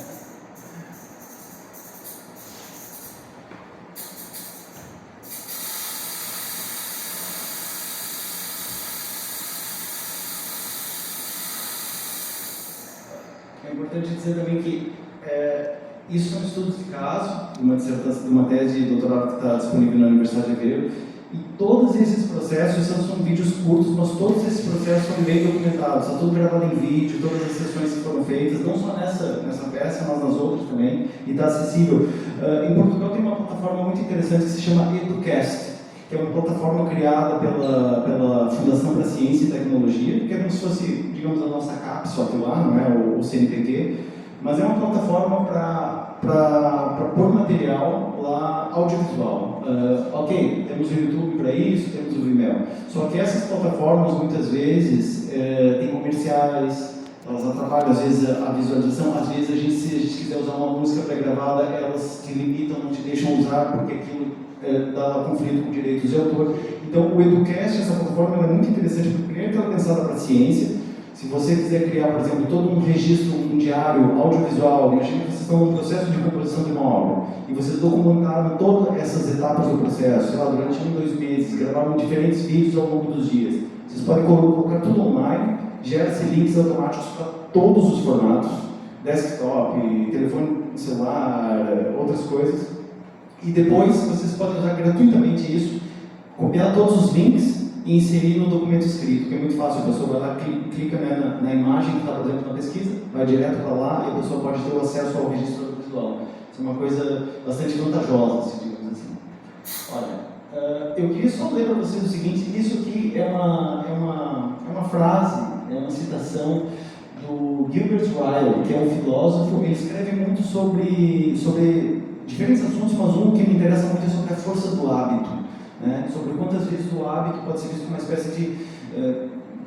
A: É importante dizer também que isso são estudos de caso, de uma dissertação, de uma tese de doutorado que está disponível na Universidade de Aveiro, e todos esses processos são vídeos curtos, mas todos esses processos são bem documentados, está tudo gravado em vídeo, todas as sessões que foram feitas, não só nessa peça, mas nas outras também, e está acessível. Em Portugal tem uma plataforma muito interessante que se chama Educast, que é uma plataforma criada pela Fundação para Ciência e Tecnologia, que é como se fosse, digamos, a nossa CAP, só que lá, não é o CNPq, mas é uma plataforma para pôr material lá audiovisual. Ok, temos o YouTube para isso, temos o Vimeo. Só que essas plataformas, muitas vezes, têm comerciais, elas atrapalham, às vezes, a visualização. Às vezes, se a gente quiser usar uma música pré-gravada, elas te limitam, não te deixam usar, porque aquilo dá conflito com direitos de autor. Então, o Educast, essa plataforma, é muito interessante, porque primeiro ela é pensada para a ciência. Se você quiser criar, por exemplo, todo um registro, um diário audiovisual, imagina que vocês estão no processo de composição de uma obra, e vocês documentaram todas essas etapas do processo, sei lá, durante 1, 2 meses, gravaram diferentes vídeos ao longo dos dias. Vocês podem colocar tudo online, gera-se links automáticos para todos os formatos, desktop, telefone celular, outras coisas, e depois vocês podem usar gratuitamente isso, copiar todos os links e inserir no documento escrito, que é muito fácil. A pessoa vai lá, clica na imagem que está presente na pesquisa, vai direto para lá e a pessoa pode ter o acesso ao registro audiovisual. Isso é uma coisa bastante vantajosa, digamos assim. Olha, eu queria só ler para vocês o seguinte: isso aqui é uma frase, é uma citação do Gilbert Ryle, que é um filósofo. Ele escreve muito sobre diferentes assuntos, mas um que me interessa muito é sobre a força do hábito. Né, sobre quantas vezes o hábito pode ser visto como uma espécie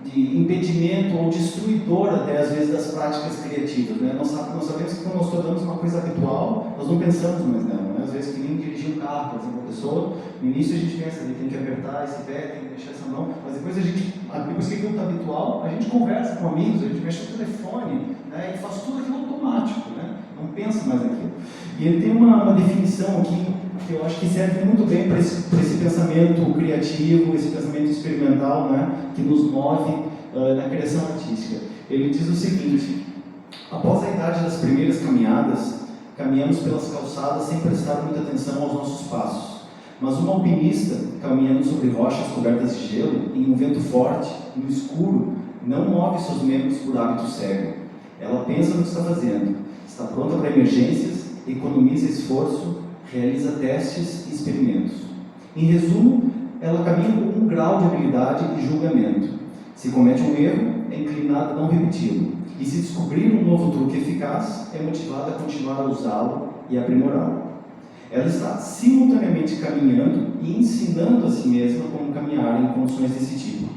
A: de impedimento ou destruidor, até às vezes, das práticas criativas. Né? Nós sabemos que quando nós tornamos uma coisa habitual, nós não pensamos mais nela. Né? Às vezes, que nem dirigir um carro, por exemplo, a pessoa, no início a gente pensa, tem que apertar esse pé, tem que deixar essa mão, mas depois depois que aquilo está habitual, a gente conversa com amigos, a gente mexe no telefone, né? E faz tudo aquilo automático, né? Não pensa mais naquilo. E ele tem uma definição aqui que eu acho que serve muito bem para esse pensamento criativo, esse pensamento experimental, né, que nos move na criação artística. Ele diz o seguinte: após a idade das primeiras caminhadas, caminhamos pelas calçadas sem prestar muita atenção aos nossos passos. Mas uma alpinista, caminhando sobre rochas cobertas de gelo, em um vento forte, no escuro, não move seus membros por hábito cego. Ela pensa no que está fazendo, está pronta para emergências, economiza esforço, realiza testes e experimentos. Em resumo, ela caminha com um grau de habilidade e julgamento. Se comete um erro, é inclinada a não repeti-lo. E se descobrir um novo truque eficaz, é motivada a continuar a usá-lo e aprimorá-lo. Ela está simultaneamente caminhando e ensinando a si mesma como caminhar em condições desse tipo.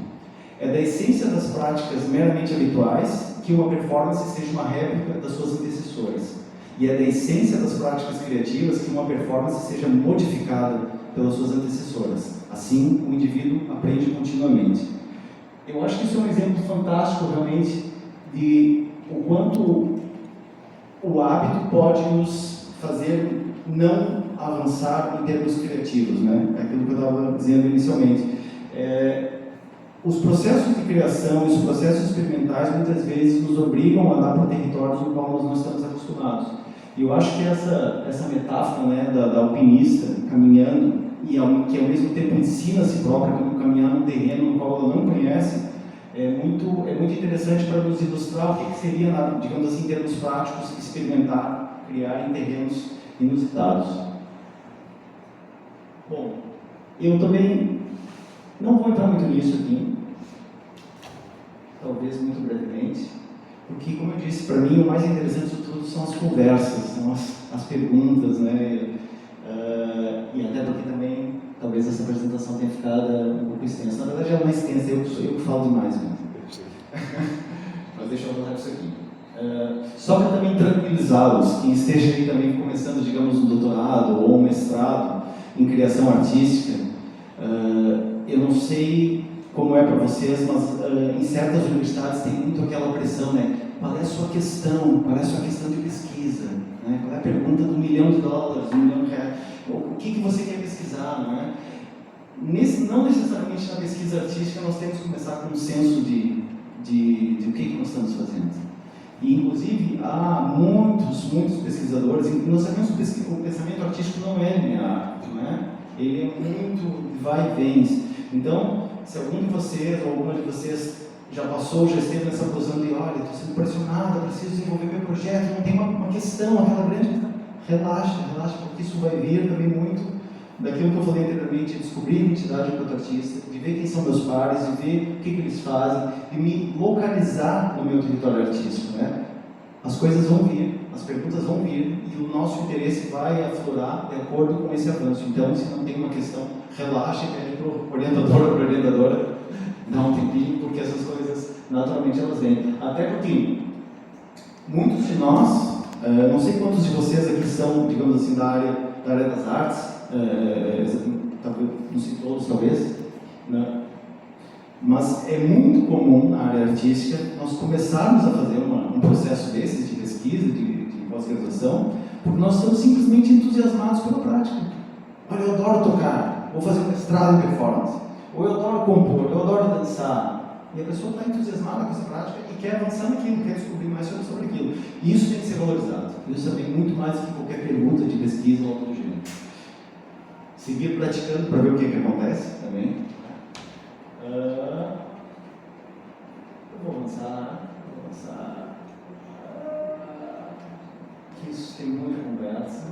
A: É da essência das práticas meramente habituais que uma performance seja uma réplica das suas antecessoras. E é da essência das práticas criativas que uma performance seja modificada pelas suas antecessoras. Assim, o indivíduo aprende continuamente. Eu acho que isso é um exemplo fantástico, realmente, de o quanto o hábito pode nos fazer não avançar em termos criativos, né? É aquilo que eu estava dizendo inicialmente. Os processos de criação e os processos experimentais muitas vezes nos obrigam a andar por territórios no qual nós não estamos acostumados. E eu acho que essa metáfora, né, da alpinista caminhando e que ao mesmo tempo ensina a si própria como caminhar num terreno no qual ela não conhece, é muito interessante para nos ilustrar o que seria, digamos assim, em termos práticos, experimentar, criar em terrenos inusitados. Bom, eu também não vou entrar muito nisso aqui, talvez muito brevemente, porque, como eu disse, para mim o mais interessante de tudo são as conversas, são as perguntas, né? E até porque também, talvez essa apresentação tenha ficado um pouco extensa. Na verdade, ela não é extensa, eu que falo demais mesmo. Mas deixa eu voltar com isso aqui. Só para também tranquilizá-los, quem esteja aí também começando, digamos, um doutorado ou um mestrado em criação artística, eu não sei como é para vocês, mas em certas universidades tem muito aquela pressão, né? Qual é a sua questão? Qual é a sua questão de pesquisa? Né? Qual é a pergunta do $1 milhão, $1 milhão de reais? O que você quer pesquisar, não é? Não necessariamente na pesquisa artística nós temos que começar com um senso de o que nós estamos fazendo. E, inclusive, há muitos pesquisadores, e nós sabemos que o pensamento artístico não é linear, não é? Ele é muito vai e vem. Então, se algum de vocês ou alguma de vocês já esteve nessa posição de, olha, estou sendo pressionado, preciso desenvolver meu projeto, não tem uma questão, aquela grande... Relaxa, porque isso vai vir também muito daquilo que eu falei anteriormente, de descobrir a identidade enquanto artista, de ver quem são meus pares, de ver o que eles fazem, de me localizar no meu território artístico, né? As coisas vão vir, as perguntas vão vir, e o nosso interesse vai aflorar de acordo com esse avanço. Então, se não tem uma questão, relaxa e pede para o orientador ou para a orientadora dar um tempinho, porque essas coisas, naturalmente, elas vêm. Até porque muitos de nós, não sei quantos de vocês aqui são, digamos assim, da área das artes, não sei todos, talvez, né? Mas é muito comum na área artística nós começarmos a fazer um processo desses de pesquisa, de pós-graduação, porque nós estamos simplesmente entusiasmados pela prática. Olha, eu adoro tocar, vou fazer um mestrado em performance, ou eu adoro compor, eu adoro dançar. E a pessoa está entusiasmada com essa prática e quer avançar naquilo, quer descobrir mais sobre aquilo. E isso tem que ser valorizado. Isso também muito mais do que qualquer pergunta de pesquisa ou algo do gênero. Seguir praticando para ver o que acontece também. Eu vou avançar. Que isso tem muita conversa.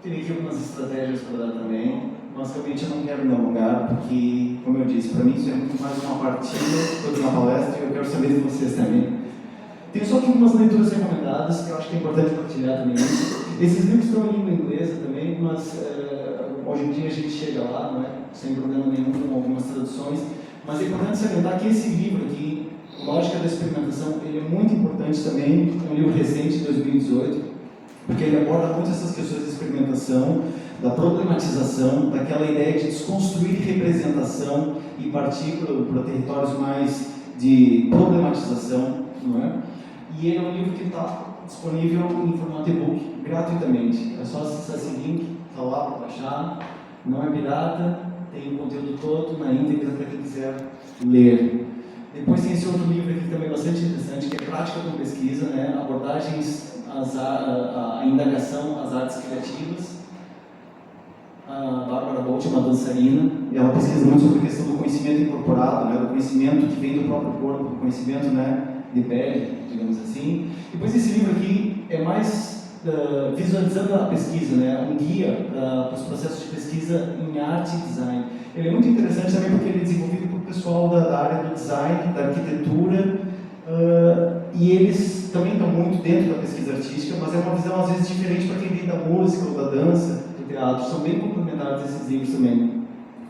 A: Teria aqui algumas estratégias para dar também, mas realmente eu não quero me alongar, porque, como eu disse, para mim isso é muito mais uma partida do que uma palestra, e eu quero saber de vocês também. Tenho só aqui algumas leituras recomendadas, que eu acho que é importante partilhar também. Esses livros estão em língua inglesa também, mas hoje em dia a gente chega lá, não é? Sem problema nenhum, com algumas traduções. Mas é importante salientar que esse livro aqui, Lógica da Experimentação, ele é muito importante também, é um livro recente de 2018, porque ele aborda muito essas questões de experimentação, da problematização, daquela ideia de desconstruir representação e partir para territórios mais de problematização, não é? E ele é um livro que está disponível em formato e-book gratuitamente. É só acessar esse link, está lá para baixar, não é pirata, tem o conteúdo todo na íntegra para quem quiser ler. Depois tem esse outro livro aqui também bastante interessante, que é Prática com Pesquisa, né? Abordagens a indagação às artes criativas. A Bárbara Bolt é uma dançarina e ela pesquisa muito sobre a questão do conhecimento incorporado, né? Do conhecimento que vem do próprio corpo, do conhecimento, né? De pele, digamos assim. Depois esse livro aqui é mais visualizando a pesquisa, né? Um guia para os processos de pesquisa em arte e design. Ele é muito interessante também porque ele é desenvolvido por pessoal da área do design, da arquitetura, e eles também estão muito dentro da pesquisa artística, mas é uma visão às vezes diferente para quem vem da música ou da dança, do teatro. São bem complementares esses livros também.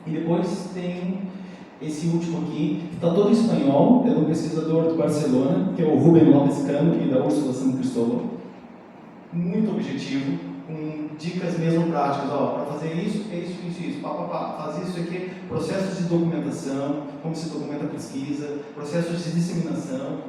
A: E depois tem esse último aqui, que está todo em espanhol, é de um pesquisador de Barcelona, que é o Rubén López Cano e da Úrsula San Cristóbal. Muito objetivo, com dicas mesmo práticas, para fazer isso, faz isso aqui, processos de documentação, como se documenta a pesquisa, processos de disseminação,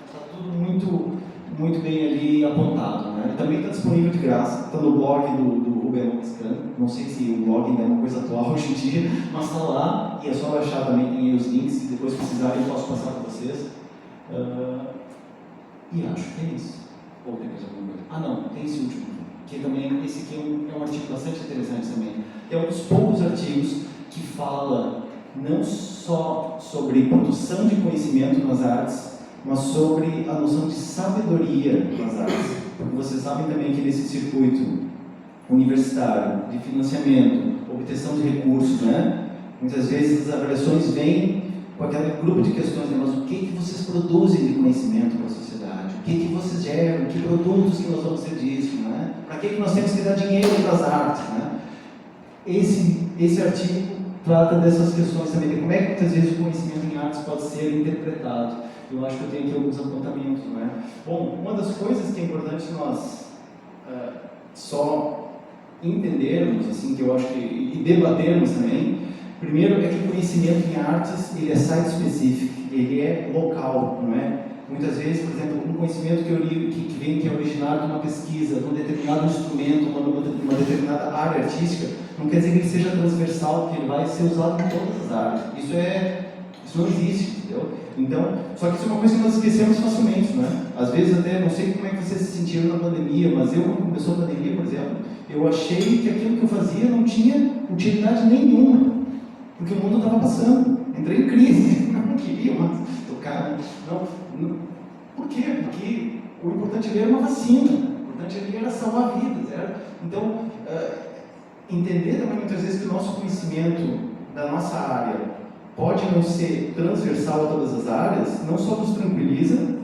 A: está tudo muito bem ali apontado, né? Também está disponível de graça, está no blog do Rubén López Cano, não sei se o blog ainda é uma coisa atual hoje em dia, mas está lá, e é só baixar também, tem aí os links, e depois precisarem eu posso passar para vocês. E acho que é isso. Ou tem mais alguma coisa? Não, tem esse último, que também, esse aqui é um artigo bastante interessante também, que é um dos poucos artigos que fala não só sobre produção de conhecimento nas artes, mas sobre a noção de sabedoria nas artes. Porque vocês sabem também que nesse circuito universitário, de financiamento, obtenção de recursos, né? Muitas vezes as avaliações vêm com aquele grupo de questões, né? Mas o que vocês produzem de conhecimento para a sociedade? O que vocês geram? Que produtos que nós vamos ter disso? Né? Para que nós temos que dar dinheiro para as artes? Né? Esse artigo trata dessas questões também, de como é que muitas vezes o conhecimento em artes pode ser interpretado. Eu acho que eu tenho aqui alguns apontamentos. Né? Bom, uma das coisas que é importante nós só entendermos, assim, que eu acho que, e debatermos também, primeiro é que o conhecimento em artes, ele é site-specific, ele é local, não é? Muitas vezes, por exemplo, um conhecimento que é originário de uma pesquisa, de um determinado instrumento, uma determinada área artística, não quer dizer que ele seja transversal, que ele vai ser usado em todas as áreas. Isso não existe, entendeu? Então, só que isso é uma coisa que nós esquecemos facilmente, não é? Às vezes até, não sei como é que vocês se sentiram na pandemia, mas eu, quando começou a pandemia, por exemplo, eu achei que aquilo que eu fazia não tinha utilidade nenhuma, porque o mundo estava passando. Entrei em crise, não queria mais tocar. Não. Por quê? Porque o importante ali era uma vacina, o importante ali era salvar vidas. Então, entender também muitas vezes que o nosso conhecimento da nossa área pode não ser transversal a todas as áreas, não só nos tranquiliza,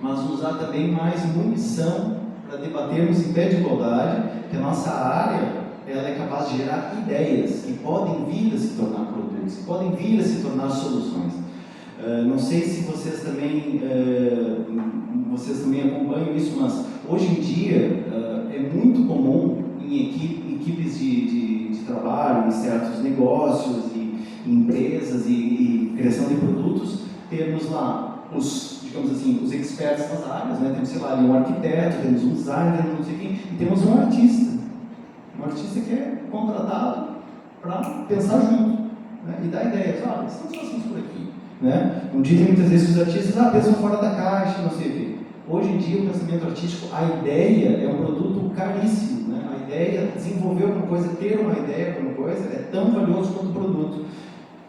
A: mas nos dá também mais munição para debatermos em pé de igualdade que a nossa área ela é capaz de gerar ideias que podem vir a se tornar produtos, que podem vir a se tornar soluções. Não sei se vocês também acompanham isso, mas hoje em dia é muito comum em equipes de trabalho, em certos negócios, e empresas e criação de produtos, temos lá digamos assim, os experts das áreas, né? Temos, sei lá, ali um arquiteto, temos um designer, não sei quem, e temos um artista que é contratado para pensar junto, né? E dar ideias. Olha, estamos fazendo por aqui, né? Um dia muitas vezes os artistas pensam fora da caixa, não sei o quê. Hoje em dia o pensamento artístico, a ideia é um produto caríssimo, né? A ideia, desenvolver alguma coisa, ter uma ideia para uma coisa, é tão valioso quanto o produto.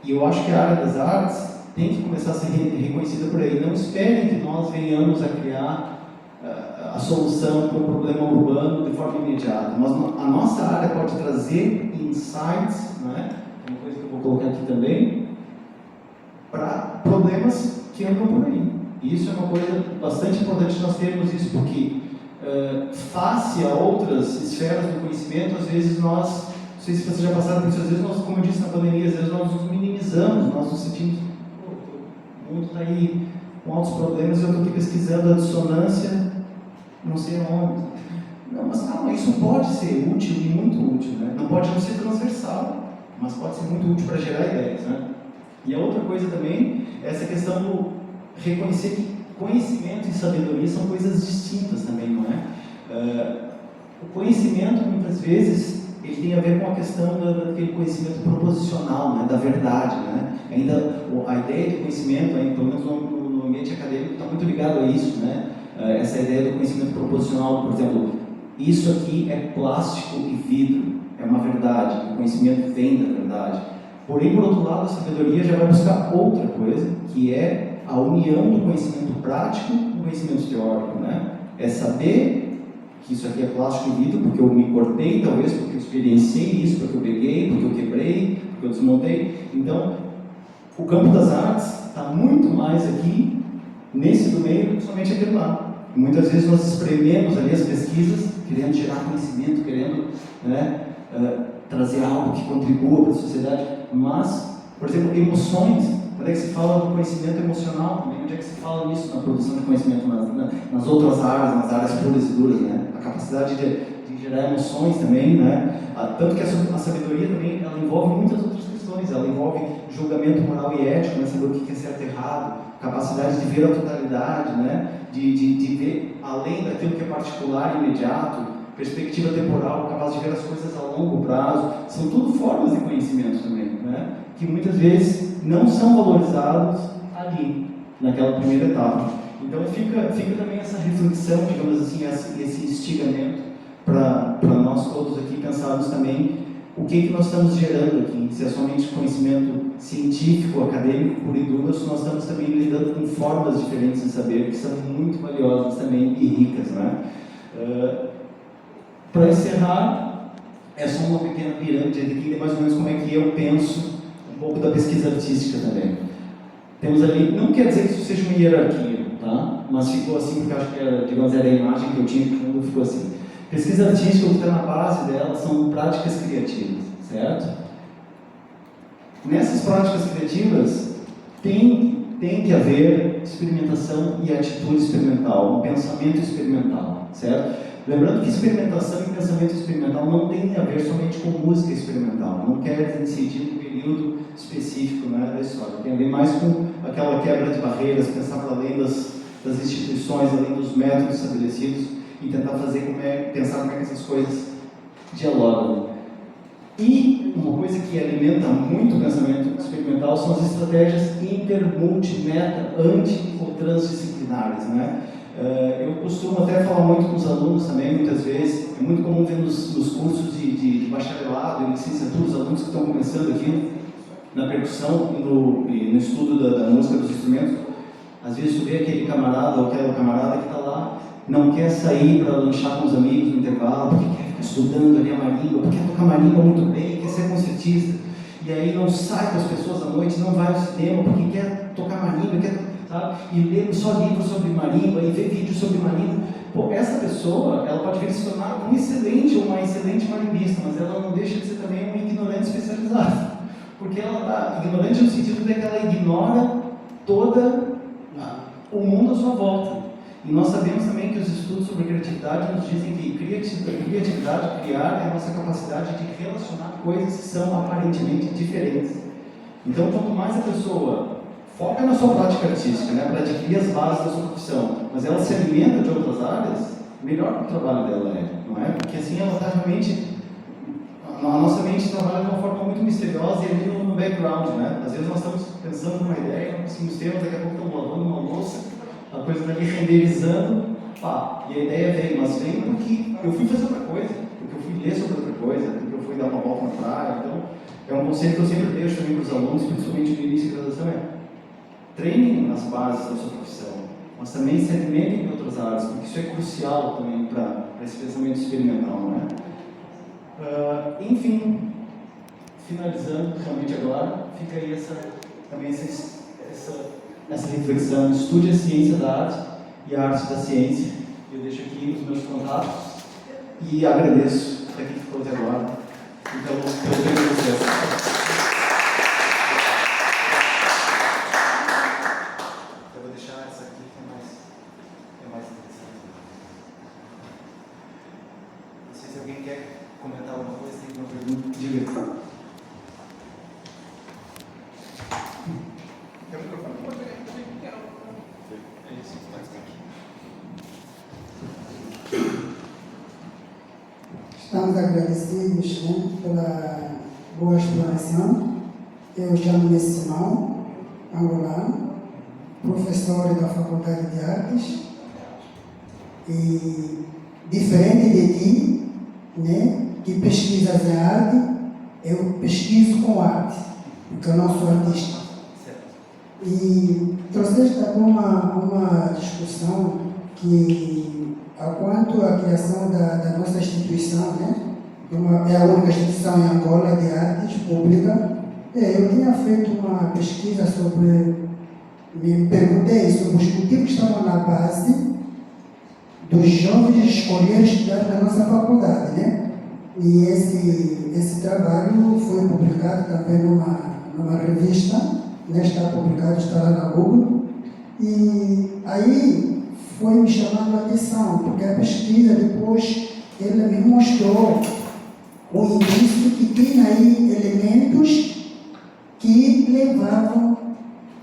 A: E eu acho que a área das artes tem que começar a ser reconhecida por aí. Não esperem que nós venhamos a criar a solução para um problema urbano de forma imediata. Mas a nossa área pode trazer insights, né? Uma coisa que eu vou colocar aqui também, para problemas que andam por aí. E isso é uma coisa bastante importante nós termos isso, porque face a outras esferas do conhecimento, às vezes nós, não sei se vocês já passaram por isso, às vezes nós, como eu disse na pandemia, às vezes nós nos minimizamos, nós nos sentimos, o mundo está aí com altos problemas, eu estou aqui pesquisando a dissonância, não sei aonde. Não, mas calma, isso pode ser útil e muito útil, né? Não pode não ser transversal, mas pode ser muito útil para gerar ideias, né? E a outra coisa também é essa questão do reconhecer que conhecimento e sabedoria são coisas distintas também, não é? O conhecimento, muitas vezes, ele tem a ver com a questão daquele conhecimento proposicional, né? Da verdade, né? Ainda a ideia de conhecimento, pelo menos no ambiente acadêmico, está muito ligado a isso, né? Essa ideia do conhecimento proposicional, por exemplo, isso aqui é plástico e vidro, é uma verdade, o conhecimento vem da verdade. Porém, por outro lado, a sabedoria já vai buscar outra coisa, que é a união do conhecimento prático com o conhecimento teórico, né? É saber que isso aqui é plástico e vidro, porque eu me cortei, talvez, porque eu experienciei isso, porque eu peguei, porque eu quebrei, porque eu desmontei. Então, o campo das artes está muito mais aqui, nesse do meio, do que somente aquele lá. Muitas vezes nós esprememos ali as pesquisas, querendo gerar conhecimento, querendo, né, trazer algo que contribua para a sociedade, mas, por exemplo, emoções, onde é que se fala do conhecimento emocional também? Onde é que se fala nisso na produção de conhecimento nas outras áreas, nas áreas puras e duras, né? A capacidade de gerar emoções também, né? Tanto que a sabedoria também, ela envolve muitas outras questões, ela envolve julgamento moral e ético, né? Saber o que é certo e errado, capacidade de ver a totalidade, né? De ver além daquilo que é particular e imediato, perspectiva temporal, capaz de ver as coisas a longo prazo, são tudo formas de conhecimento também, né? Que muitas vezes não são valorizados ali, naquela primeira etapa. Então fica também essa reflexão, digamos assim, esse instigamento para nós todos aqui pensarmos também o que nós estamos gerando aqui, se é somente conhecimento científico, acadêmico, puro e duro, ou se nós estamos também lidando com formas diferentes de saber, que são muito valiosas também e ricas, né? Para encerrar, é só uma pequena pirâmide aqui, mais ou menos como é que eu penso um pouco da pesquisa artística também. Temos ali, não quer dizer que isso seja uma hierarquia, tá? Mas ficou assim porque acho que era, digamos, era a imagem que eu tinha, que não ficou assim. Pesquisa artística, o que está na base dela são práticas criativas, certo? Nessas práticas criativas tem que haver experimentação e atitude experimental, um pensamento experimental, certo? Lembrando que experimentação e pensamento experimental não tem a ver somente com música experimental, não quer incidir um período específico, né, da história, tem a ver mais com aquela quebra de barreiras, pensar para além das instituições, além dos métodos estabelecidos e tentar pensar como é que essas coisas dialogam. E uma coisa que alimenta muito o pensamento experimental são as estratégias multimeta, anti ou transdisciplinares, né? Eu costumo até falar muito com os alunos também, muitas vezes, é muito comum ver nos cursos de bacharelado e de licenciatura, os alunos que estão começando aqui na percussão e no estudo da música dos instrumentos, às vezes tu vê aquele camarada ou aquela camarada que está lá, não quer sair para lanchar com os amigos no intervalo, porque quer ficar estudando ali a marimba, porque quer tocar marimba muito bem, quer ser concertista, e aí não sai com as pessoas à noite, não vai ao cinema porque quer tocar marimba, sabe? E ler só livros sobre marimba e ver vídeos sobre marimba. Pô, essa pessoa, ela pode vir a se tornar um excelente ou uma excelente marimbista, mas ela não deixa de ser também um ignorante especializado. Porque ela está ignorante no sentido de que ela ignora todo o mundo à sua volta. E nós sabemos também que os estudos sobre criatividade nos dizem que criatividade, criar, é a nossa capacidade de relacionar coisas que são aparentemente diferentes. Então, quanto mais a pessoa foca na sua prática artística, né, para adquirir as bases da sua profissão, mas ela se alimenta de outras áreas, melhor o trabalho dela é, não é? Porque assim ela está realmente... A nossa mente trabalha de uma forma muito misteriosa e ali no background, né? Às vezes nós estamos pensando numa ideia, não conseguimos ter, mas daqui a pouco estamos lavando uma louça, a coisa está ali renderizando, pá, e a ideia veio, mas veio porque eu fui fazer outra coisa, porque eu fui ler sobre outra coisa, porque eu fui dar uma volta na praia. Então, é um conselho que eu sempre deixo também para os alunos, principalmente no início da graduação, treinem nas bases da sua profissão, mas também se alimentem em outras áreas, porque isso é crucial também para esse pensamento experimental, não é? Enfim, finalizando realmente agora, fica aí essa reflexão. Estude a ciência da arte e a arte da ciência. Eu deixo aqui os meus contatos e agradeço para quem ficou até agora e pelo tempo de vocês. Eu vou deixar essa aqui que é mais interessante. Não sei se alguém quer comentar alguma coisa, tem alguma pergunta? Diga.
D: Estamos agradecidos, né, pela boa explanação. Eu chamo-me Simão, angolano, professor da Faculdade de Artes, e diferente de ti, né, que pesquisas em arte, eu pesquiso com arte, porque eu não sou artista. E trouxeste aqui uma discussão que, quanto à criação da nossa instituição, né, é a única instituição em Angola de artes pública. Eu tinha feito uma pesquisa me perguntei sobre os motivos que estavam na base dos jovens escolherem estudar na nossa faculdade, né? E esse trabalho foi publicado também numa revista, né? Está publicado, está lá na Google. E aí foi me chamando a atenção, porque a pesquisa depois ela me mostrou o indício que tinha aí elementos que levavam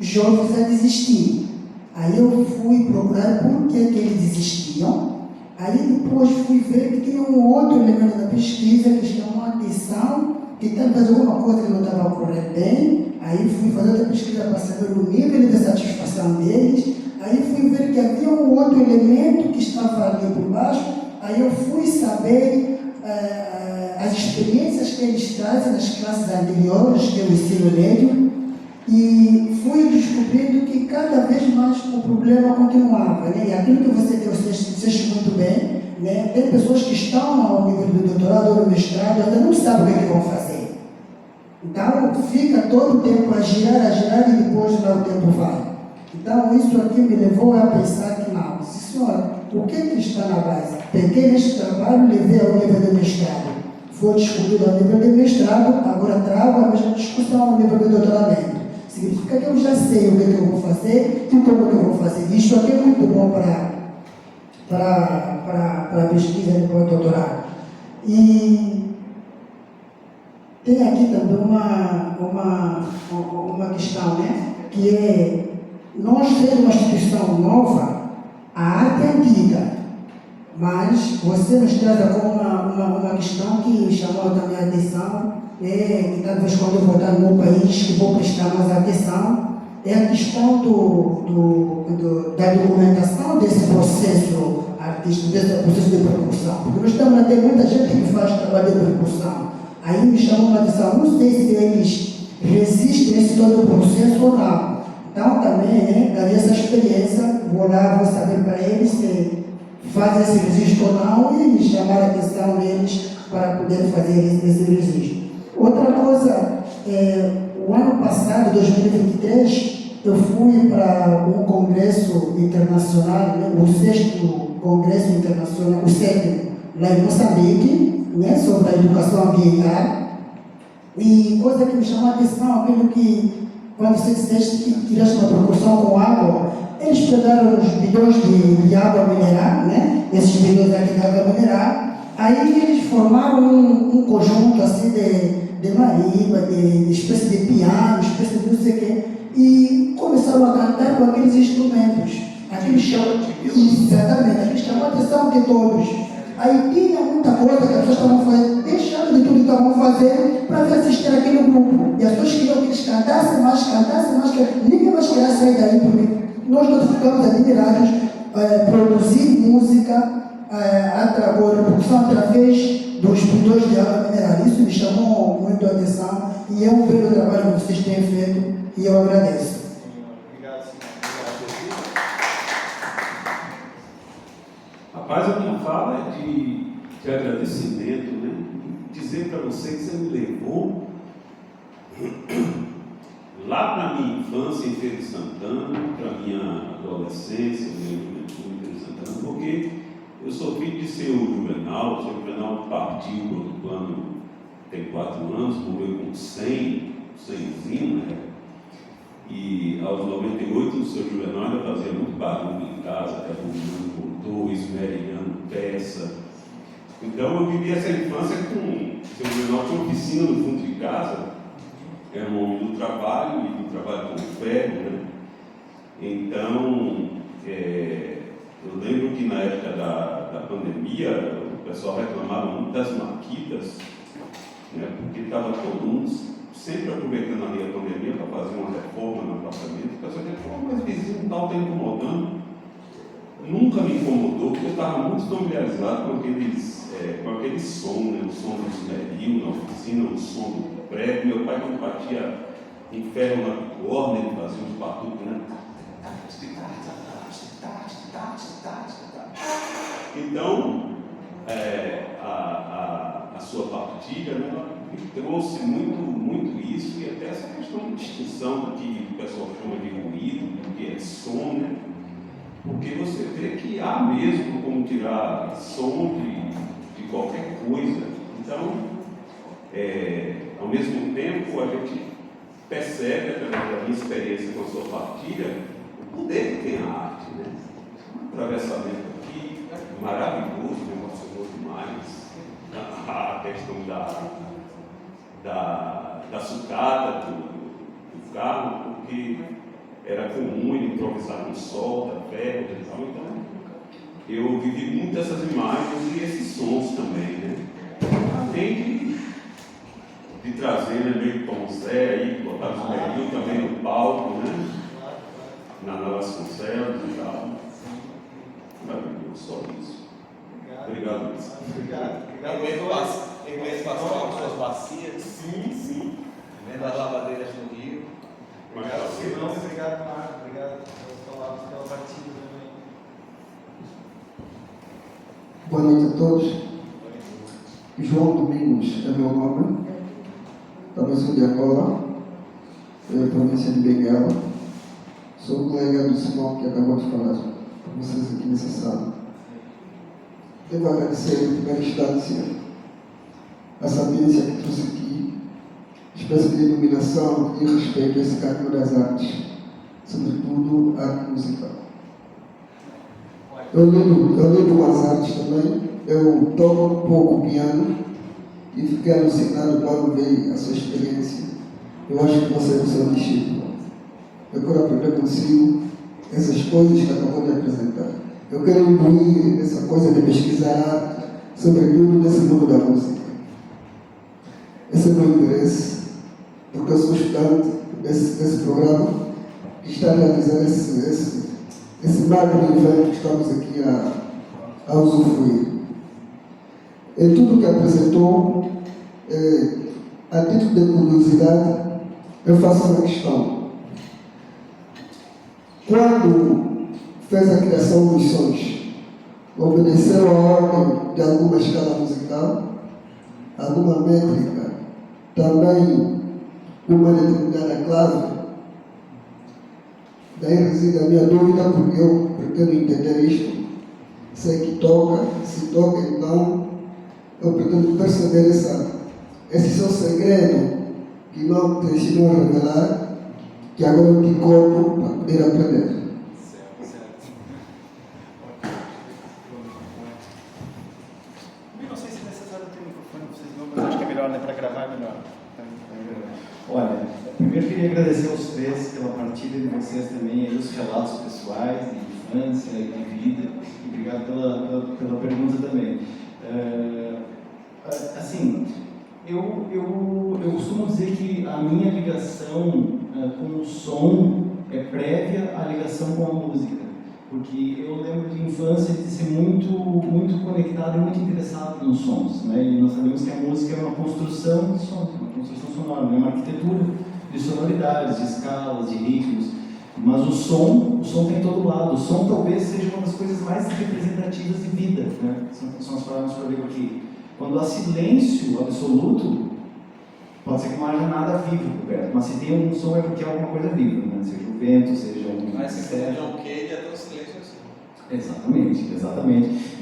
D: jovens a desistir. Aí eu fui procurar por que eles desistiam. Aí depois fui ver que tinha um outro elemento da pesquisa que chamou a atenção, que talvez alguma coisa que não estava ocorrendo bem. Aí fui fazer outra pesquisa para saber o nível de satisfação deles. Aí fui ver que havia um outro elemento que estava ali por baixo. Aí eu fui saber as experiências que eles trazem nas classes anteriores, que é o ensino médio, e fui descobrindo que cada vez mais o problema continuava, né? E aquilo que você disse muito bem, né? Tem pessoas que estão ao nível do doutorado ou do mestrado, ainda não sabem o que vão fazer. Então, fica todo o tempo a girar e depois lá o tempo vai. Então, isso aqui me levou a pensar que não, senhora, o que está na base? Peguei este trabalho e levei ao nível do mestrado. Foi discutido ao nível do mestrado, agora trago a mesma discussão ao nível do doutoramento. Significa que eu já sei o que eu vou fazer e como eu vou fazer. Isto aqui é muito bom para a pesquisa de pós-doutorado. E tem aqui também uma questão, né? Que é, nós temos uma instituição nova, a arte é antiga, mas você nos traz agora uma questão que chamou também a atenção, que talvez quando eu voltar no meu país, que vou prestar mais atenção, é a questão da documentação desse processo artístico, desse processo de percussão. Porque nós estamos a ter muita gente que faz trabalho de percussão. Aí me chamou a atenção, não sei se eles resistem a esse todo o processo ou não. Então também, né, ganhei essa experiência, vou lá, vou saber para eles se fazem esse registro ou não e chamar a atenção deles para poder fazer esse registro. Outra coisa, o ano passado, 2023, eu fui para um congresso internacional, né, o 6º Congresso Internacional, o 7º, lá em Moçambique, né, sobre a educação ambiental. E coisa que me chamou a atenção, aquilo que quando você disseste que tiveste uma proporção com água, eles pegaram os bidões de água mineral, né? Esses bidões aqui de água mineral, aí eles formaram um conjunto assim de marimba, de espécie de piano, espécie de não sei o quê, e começaram a cantar com aqueles instrumentos. Aquilo chamou, exatamente, aquilo chamou a atenção de todos. Aí tinha muita coisa que as pessoas estavam fazendo, deixando de tudo que estavam fazendo para vir assistir aquele grupo. E as pessoas queriam que eles cantassem mais, que ninguém mais queria sair daí, porque nós todos ficamos admirados, produzir música, produção através dos bidões de água mineral. Isso me chamou muito a atenção e é um belo trabalho que vocês têm feito e eu agradeço.
A: Obrigado, senhor.
B: Rapaz, a minha fala é de agradecimento, né? Dizer para você que você me levou lá para a minha infância em Feira de Santana, para a minha adolescência, minha juventude em Feira de Santana, porque eu sou filho de seu Juvenal. O seu Juvenal partiu do outro plano tem 4 anos, morreu com 100zinho, né? E aos 98 o seu Juvenal ainda fazia muito barulho em casa, derrubando motor, esmerilhando peça. Então eu vivi essa infância com o seu Juvenal, tinha uma oficina no fundo de casa, era um homem do trabalho e do trabalho com ferro, né? Então eu lembro que na época da pandemia o pessoal reclamava muito das maquitas, né? Porque estava todo mundo sempre aproveitando ali a pandemia para fazer uma reforma no apartamento. O pessoal dizia, pô, mas vizinho e tal está incomodando. Nunca me incomodou, porque eu estava muito familiarizado com aquele som, né? O som do esmeril na oficina, o som do prédio. Meu pai, quando batia em ferro na bigorna, ele fazia uns batuques, né? Então, a sua partilha, né, ela me trouxe muito isso, e até essa questão de distinção do que o pessoal chama de ruído, do que é som, né? Porque você vê que há mesmo como tirar som de qualquer coisa. Então, ao mesmo tempo, a gente percebe, através da minha experiência com a sua partilha, o poder que tem a arte, né? Um atravessamento aqui maravilhoso, me emocionou demais. A questão da sucata do carro, porque era comum ele improvisar com solda, ferro e tal. Então, eu vivi muito essas imagens e esses sons também, né? Além de trazer, né, meio Tom Zé aí, botar os Meril também no palco, né? Na Vasconcelos e tal. Maravilhoso, só isso. Obrigado, Luiz.
A: Obrigado.
C: Inglês Pascoal com suas bacias.
A: Sim.
C: Vendo as lavadeiras no Rio.
A: Obrigado, Marco. Obrigado pelas palavras, pela partida também.
E: Boa noite a todos. João Domingos é meu nome. Também sou de Angola, província de Benguela. Sou colega do Simão que acabou de falar com vocês aqui nessa sala. Devo agradecer em primeira instância a sapiência que trouxe aqui, espécie de iluminação e respeito a esse caminho das artes, sobretudo a arte musical. Eu lido com as artes também, eu toco um pouco piano e fiquei alucinado quando vi a sua experiência. Eu acho que você é o seu discípulo. Eu quero aprender consigo essas coisas que acabou de apresentar. Eu quero incluir essa coisa de pesquisar arte, sobretudo nesse mundo da música. Esse é o meu interesse, porque eu sou estudante desse programa que está realizando esse magno evento que estamos aqui a usufruir. Em tudo que apresentou, a título de curiosidade, eu faço uma questão. Quando fez a criação dos sons, obedeceu a ordem de alguma escala musical, alguma métrica, também uma determinada clave? Daí reside a minha dúvida, porque eu pretendo entender isto. Sei que se toca, então eu pretendo perceber esse seu segredo que não te ensinou a revelar, que agora eu tenho corpo para poder aprender.
C: Certo.
A: Eu não sei se é necessário ter microfone para vocês não, mas acho que é melhor, né? Para gravar é melhor. Olha, primeiro queria agradecer aos três pela partilha de vocês também, aí, os relatos pessoais, de infância e de vida. E obrigado pela pergunta também. Assim, eu costumo dizer que a minha ligação com o som é prévia à ligação com a música. Porque eu lembro de infância de ser muito conectado e muito interessado nos sons, né? E nós sabemos que a música é uma construção de sons, uma construção sonora, né? Uma arquitetura de sonoridades, de escalas, de ritmos. Mas o som tem todo lado. O som talvez seja uma das coisas mais representativas de vida, né? São as palavras para ver aqui. Quando há silêncio absoluto, pode ser que não haja nada vivo por perto, mas se tem algum som é porque é alguma coisa viva, né? Seja o vento, seja um...
C: Mas se for John Cage, até o silêncio assim.
A: Exatamente.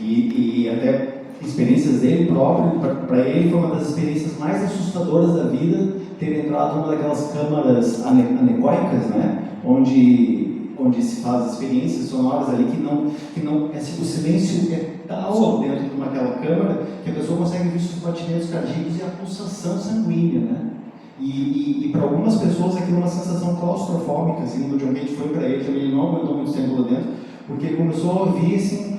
A: E até experiências dele próprio, para ele foi uma das experiências mais assustadoras da vida, ter entrado numa daquelas câmaras anecoicas, né? Onde se faz experiências sonoras ali que não assim, o silêncio é tal dentro de aquela câmara que a pessoa consegue ver os batimentos cardíacos e a pulsação sanguínea, né? E para algumas pessoas aquilo é uma sensação claustrofóbica, segundo o John Cage foi para ele também, ele não aguentou muito tempo lá dentro, porque ele começou a ouvir assim,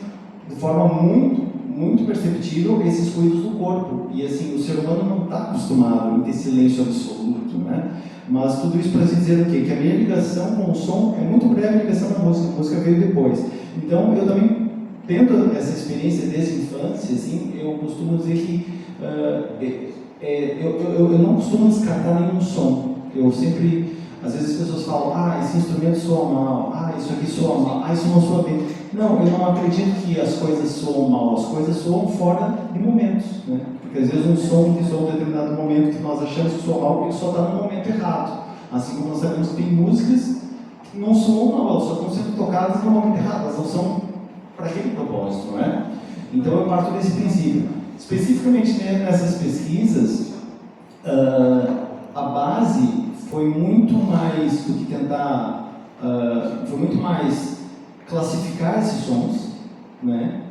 A: de forma muito perceptível esses ruídos do corpo. E assim, o ser humano não está acostumado a ter silêncio absoluto, né? Mas tudo isso para se dizer o quê? Que a minha ligação com o som é muito breve a ligação da música. A música veio depois. Então, eu também, tendo essa experiência desde a infância, assim, eu costumo dizer que eu não costumo descartar nenhum som. Eu sempre, às vezes as pessoas falam, esse instrumento soa mal, isso aqui soa mal, isso não soa bem. Não, eu não acredito que as coisas soam mal, as coisas soam fora de momentos, né? Porque às vezes um som que soa em um determinado momento que nós achamos que soa mal, ele só está no momento errado. Assim como nós sabemos que tem músicas que não soam mal, elas só estão sendo tocadas no momento errado, elas não são para aquele propósito, não é? Então eu parto desse princípio. Especificamente nessas pesquisas, a base foi muito mais do que tentar, foi muito mais classificar esses sons, né?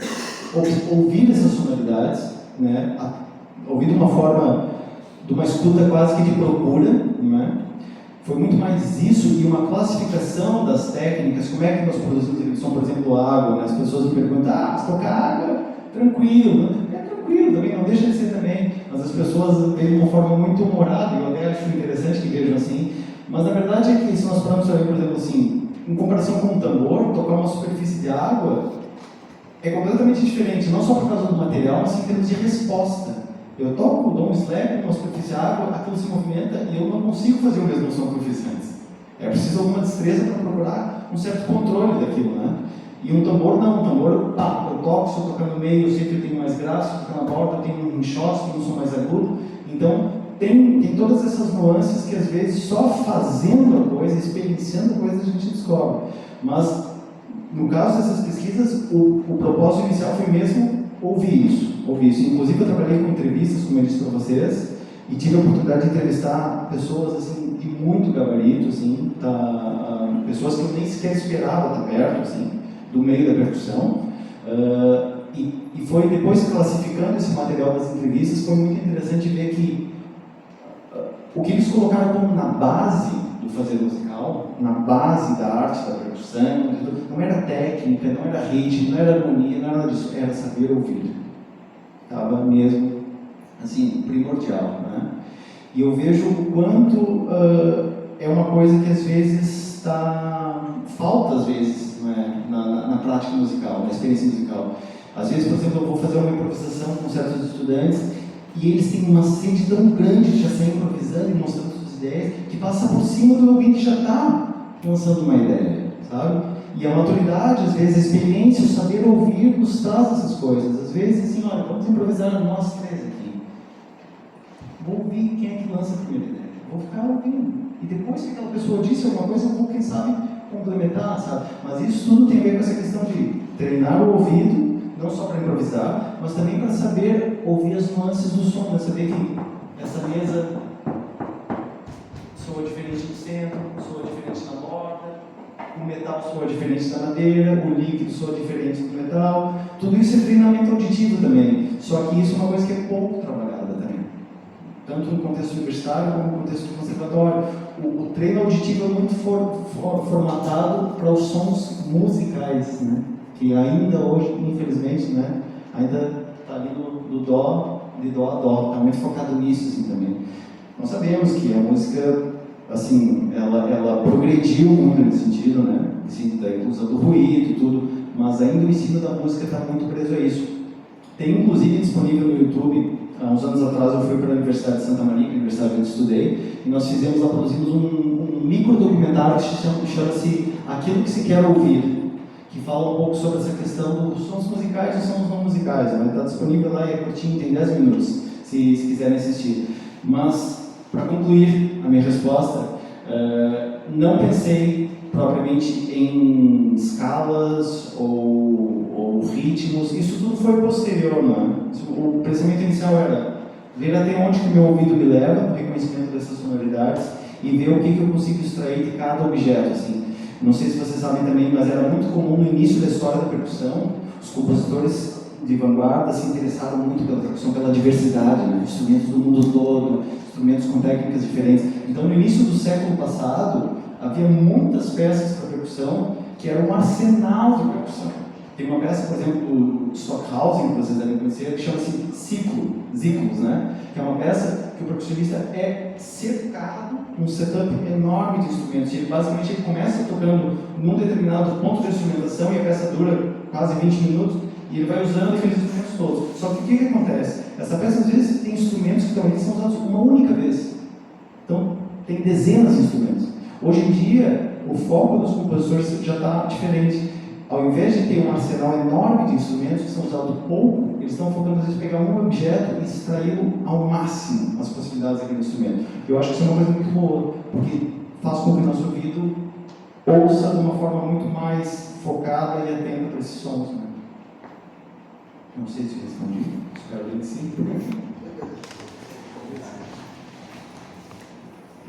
A: Ouvir essas sonoridades, né? Ouvir de uma forma, de uma escuta quase que de procura, né? Foi muito mais isso e uma classificação das técnicas, como é que nós produzimos som, por exemplo, água, né? As pessoas me perguntam, se tocar água, tranquilo, né? É tranquilo também, não deixa de ser também, mas as pessoas veem de uma forma muito humorada, e eu até acho interessante que vejam assim, mas na verdade é que se nós paramos para ver, por exemplo, assim, em comparação com um tambor, tocar uma superfície de água é completamente diferente, não só por causa do material, mas em termos de resposta. Eu toco, dou um slap numa superfície de água, aquilo se movimenta e eu não consigo fazer o mesmo som que eu fiz antes. É preciso alguma destreza para procurar um certo controle daquilo, né? E um tambor não, um tambor, eu toco, se eu tocar no meio, eu sei que eu tenho mais graça, se eu tocar na borda, eu tenho um enxoste, um som mais agudo. Então, tem todas essas nuances que às vezes só fazendo a coisa, experienciando a coisa, a gente descobre. Mas, no caso dessas pesquisas, o propósito inicial foi mesmo ouvir isso. Inclusive, eu trabalhei com entrevistas, como eu disse para vocês, e tive a oportunidade de entrevistar pessoas assim, de muito gabarito, assim, pessoas que eu nem sequer esperava estar perto, assim, do meio da percussão. E foi depois classificando esse material das entrevistas, foi muito interessante ver que o que eles colocaram como na base do fazer musical, na base da arte da percussão, não era técnica, não era ritmo, não era harmonia, não era nada disso, era saber ouvir. Estava mesmo, assim, primordial, né? E eu vejo o quanto é uma coisa que às vezes falta às vezes, né, na prática musical, na experiência musical. Às vezes, por exemplo, eu vou fazer uma improvisação com certos estudantes e eles têm uma sede tão grande de já sair improvisando e mostrando suas ideias que passa por cima do alguém que já está lançando uma ideia, sabe? E a maturidade, às vezes, a experiência, o saber ouvir nos traz essas coisas. Às vezes, assim, olha, vamos improvisar nós três aqui. Vou ouvir quem é que lança a primeira ideia. Vou ficar ouvindo. E depois que aquela pessoa disse alguma coisa, eu vou, quem sabe, complementar, sabe? Mas isso tudo tem a ver com essa questão de treinar o ouvido, não só para improvisar, mas também para saber ouvir as nuances do som, para saber que essa mesa soa diferente do centro, soa diferente metal soa diferente da madeira, o líquido soa diferente do metal. Tudo isso é treinamento auditivo também. Só que isso é uma coisa que é pouco trabalhada também. Tanto no contexto universitário como no contexto do conservatório. O treino auditivo é muito formatado para os sons musicais, né? Que ainda hoje, infelizmente, né? Ainda está ali do dó, de dó a dó. Está muito focado nisso assim, também. Nós sabemos que a música, assim, ela progrediu muito nesse sentido, né? Assim, da inclusão do ruído e tudo, mas ainda o ensino da música está muito preso a isso. Tem inclusive disponível no YouTube. Há uns anos atrás eu fui para a Universidade de Santa Maria, que é a universidade onde eu estudei, e nós produzimos um microdocumentário que chama-se Aquilo que se quer ouvir, que fala um pouco sobre essa questão dos sons musicais e dos sons não musicais. Vai estar disponível lá e é curtinho, tem 10 minutos, se quiserem assistir. Mas, para concluir a minha resposta, não pensei propriamente em escalas ou ritmos, isso tudo foi posterior, né? O pensamento inicial era ver até onde que o meu ouvido me leva no reconhecimento dessas sonoridades e ver o que eu consigo extrair de cada objeto, assim. Não sei se vocês sabem também, mas era muito comum no início da história da percussão, os compositores de vanguarda se interessaram muito pela percussão, pela diversidade, né? Instrumentos do mundo todo, instrumentos com técnicas diferentes. Então, no início do século passado, havia muitas peças para percussão que eram um arsenal de percussão. Tem uma peça, por exemplo, do Stockhausen, que vocês devem conhecer, que chama-se Ciclos, né? Que é uma peça que o percussionista é cercado, um setup enorme de instrumentos. E basicamente ele começa tocando num determinado ponto de instrumentação e a peça dura quase 20 minutos e ele vai usando aqueles instrumentos todos. Só que o que acontece? Essa peça às vezes tem instrumentos que também são usados uma única vez. Então tem dezenas de instrumentos. Hoje em dia, o foco dos compositores já está diferente. Ao invés de ter um arsenal enorme de instrumentos que são usados pouco, eles estão focando às vezes em pegar um objeto e extraí-lo ao máximo as possibilidades daquele instrumento. Eu acho que isso é uma coisa muito boa, porque faz com que o nosso ouvido ouça de uma forma muito mais focada e atenta para esses sons. Né? Não sei se respondi, espero bem que sim.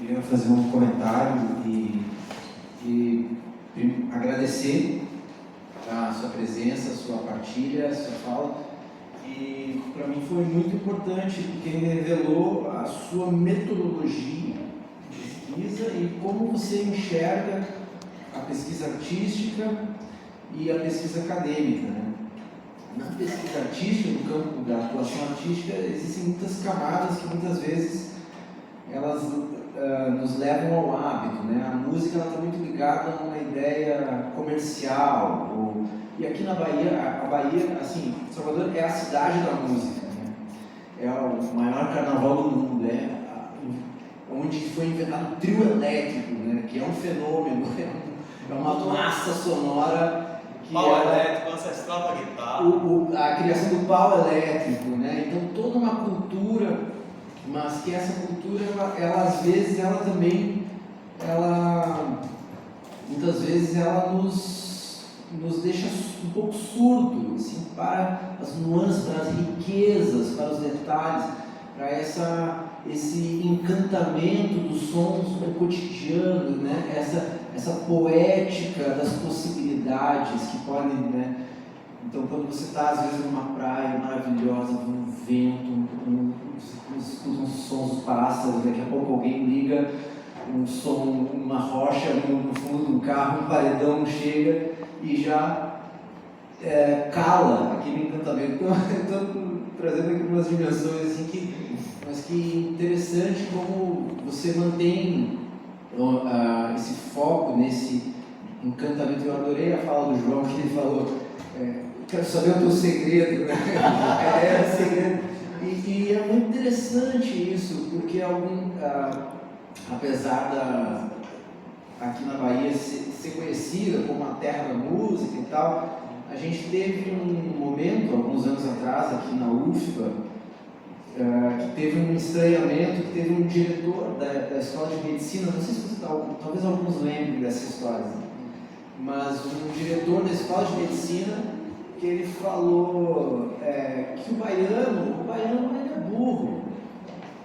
F: Eu ia fazer um comentário e agradecer a sua presença, a sua partilha, a sua fala, e para mim foi muito importante porque revelou a sua metodologia de pesquisa e como você enxerga a pesquisa artística e a pesquisa acadêmica, né? Na pesquisa artística, no campo da atuação artística, existem muitas camadas que muitas vezes elas nos levam ao hábito, né? A música está muito ligada a uma ideia comercial. E aqui na Bahia, a Bahia, assim, Salvador é a cidade da música, né? É o maior carnaval do mundo, onde foi inventado o trio elétrico, né? Que é um fenômeno, é uma massa sonora que
C: pau elétrico, ancestral para guitarra.
F: A criação do pau elétrico, né? Então toda uma cultura, mas que essa cultura, ela às vezes, ela também, muitas vezes ela nos deixa um pouco surdo, assim, para as nuances, para as riquezas, para os detalhes, para esse encantamento dos sons do cotidiano, né? Essa poética das possibilidades que podem, né? Então, quando você está, às vezes, numa praia maravilhosa, com um vento, escuta uns sons dos pássaros, daqui a pouco alguém liga um som, uma rocha no fundo de um carro, um paredão chega e já cala aquele encantamento. Então, estou trazendo aqui umas dimensões assim mas que interessante como você mantém esse foco nesse encantamento. Eu adorei a fala do João, que ele falou, quero saber o teu segredo, né? Segredo. E é muito interessante isso, porque apesar aqui na Bahia ser conhecida como a terra da música e tal, a gente teve um momento, alguns anos atrás, aqui na UFBA, que teve um estranhamento, que teve um diretor da Escola de Medicina, não sei se você talvez alguns lembrem dessa história, mas um diretor da Escola de Medicina, que ele falou que o baiano ele é burro,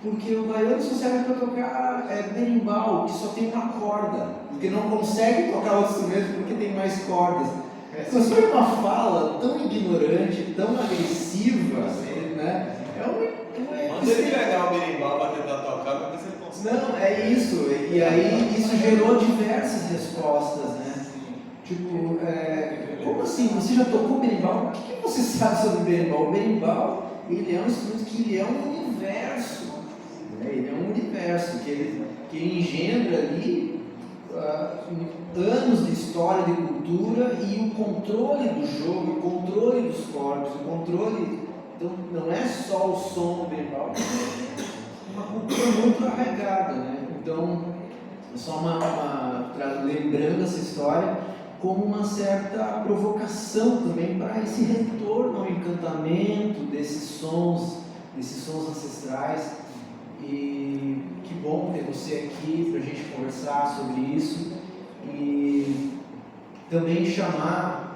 F: porque o baiano só serve para tocar berimbau, que só tem uma corda, porque não consegue tocar o instrumento porque tem mais cordas. Então, se é uma fala tão ignorante, tão agressiva, né?
C: Manda ele pegar o berimbau para tentar tocar, para ver se ele consegue.
F: Não, é isso. E aí isso gerou diversas respostas, né? Tipo, como assim? Você já tocou berimbau? O que você sabe sobre berimbau? O berimbau, ele é um instrumento que ele é um universo. Ele é um universo que engendra ali anos de história, de cultura e o controle do jogo, o controle dos corpos, o controle. Então, não é só o som do berimbau, é uma cultura muito arraigada, né? Então, só lembrando essa história como uma certa provocação também para esse retorno ao encantamento desses sons ancestrais. E que bom ter você aqui para a gente conversar sobre isso e também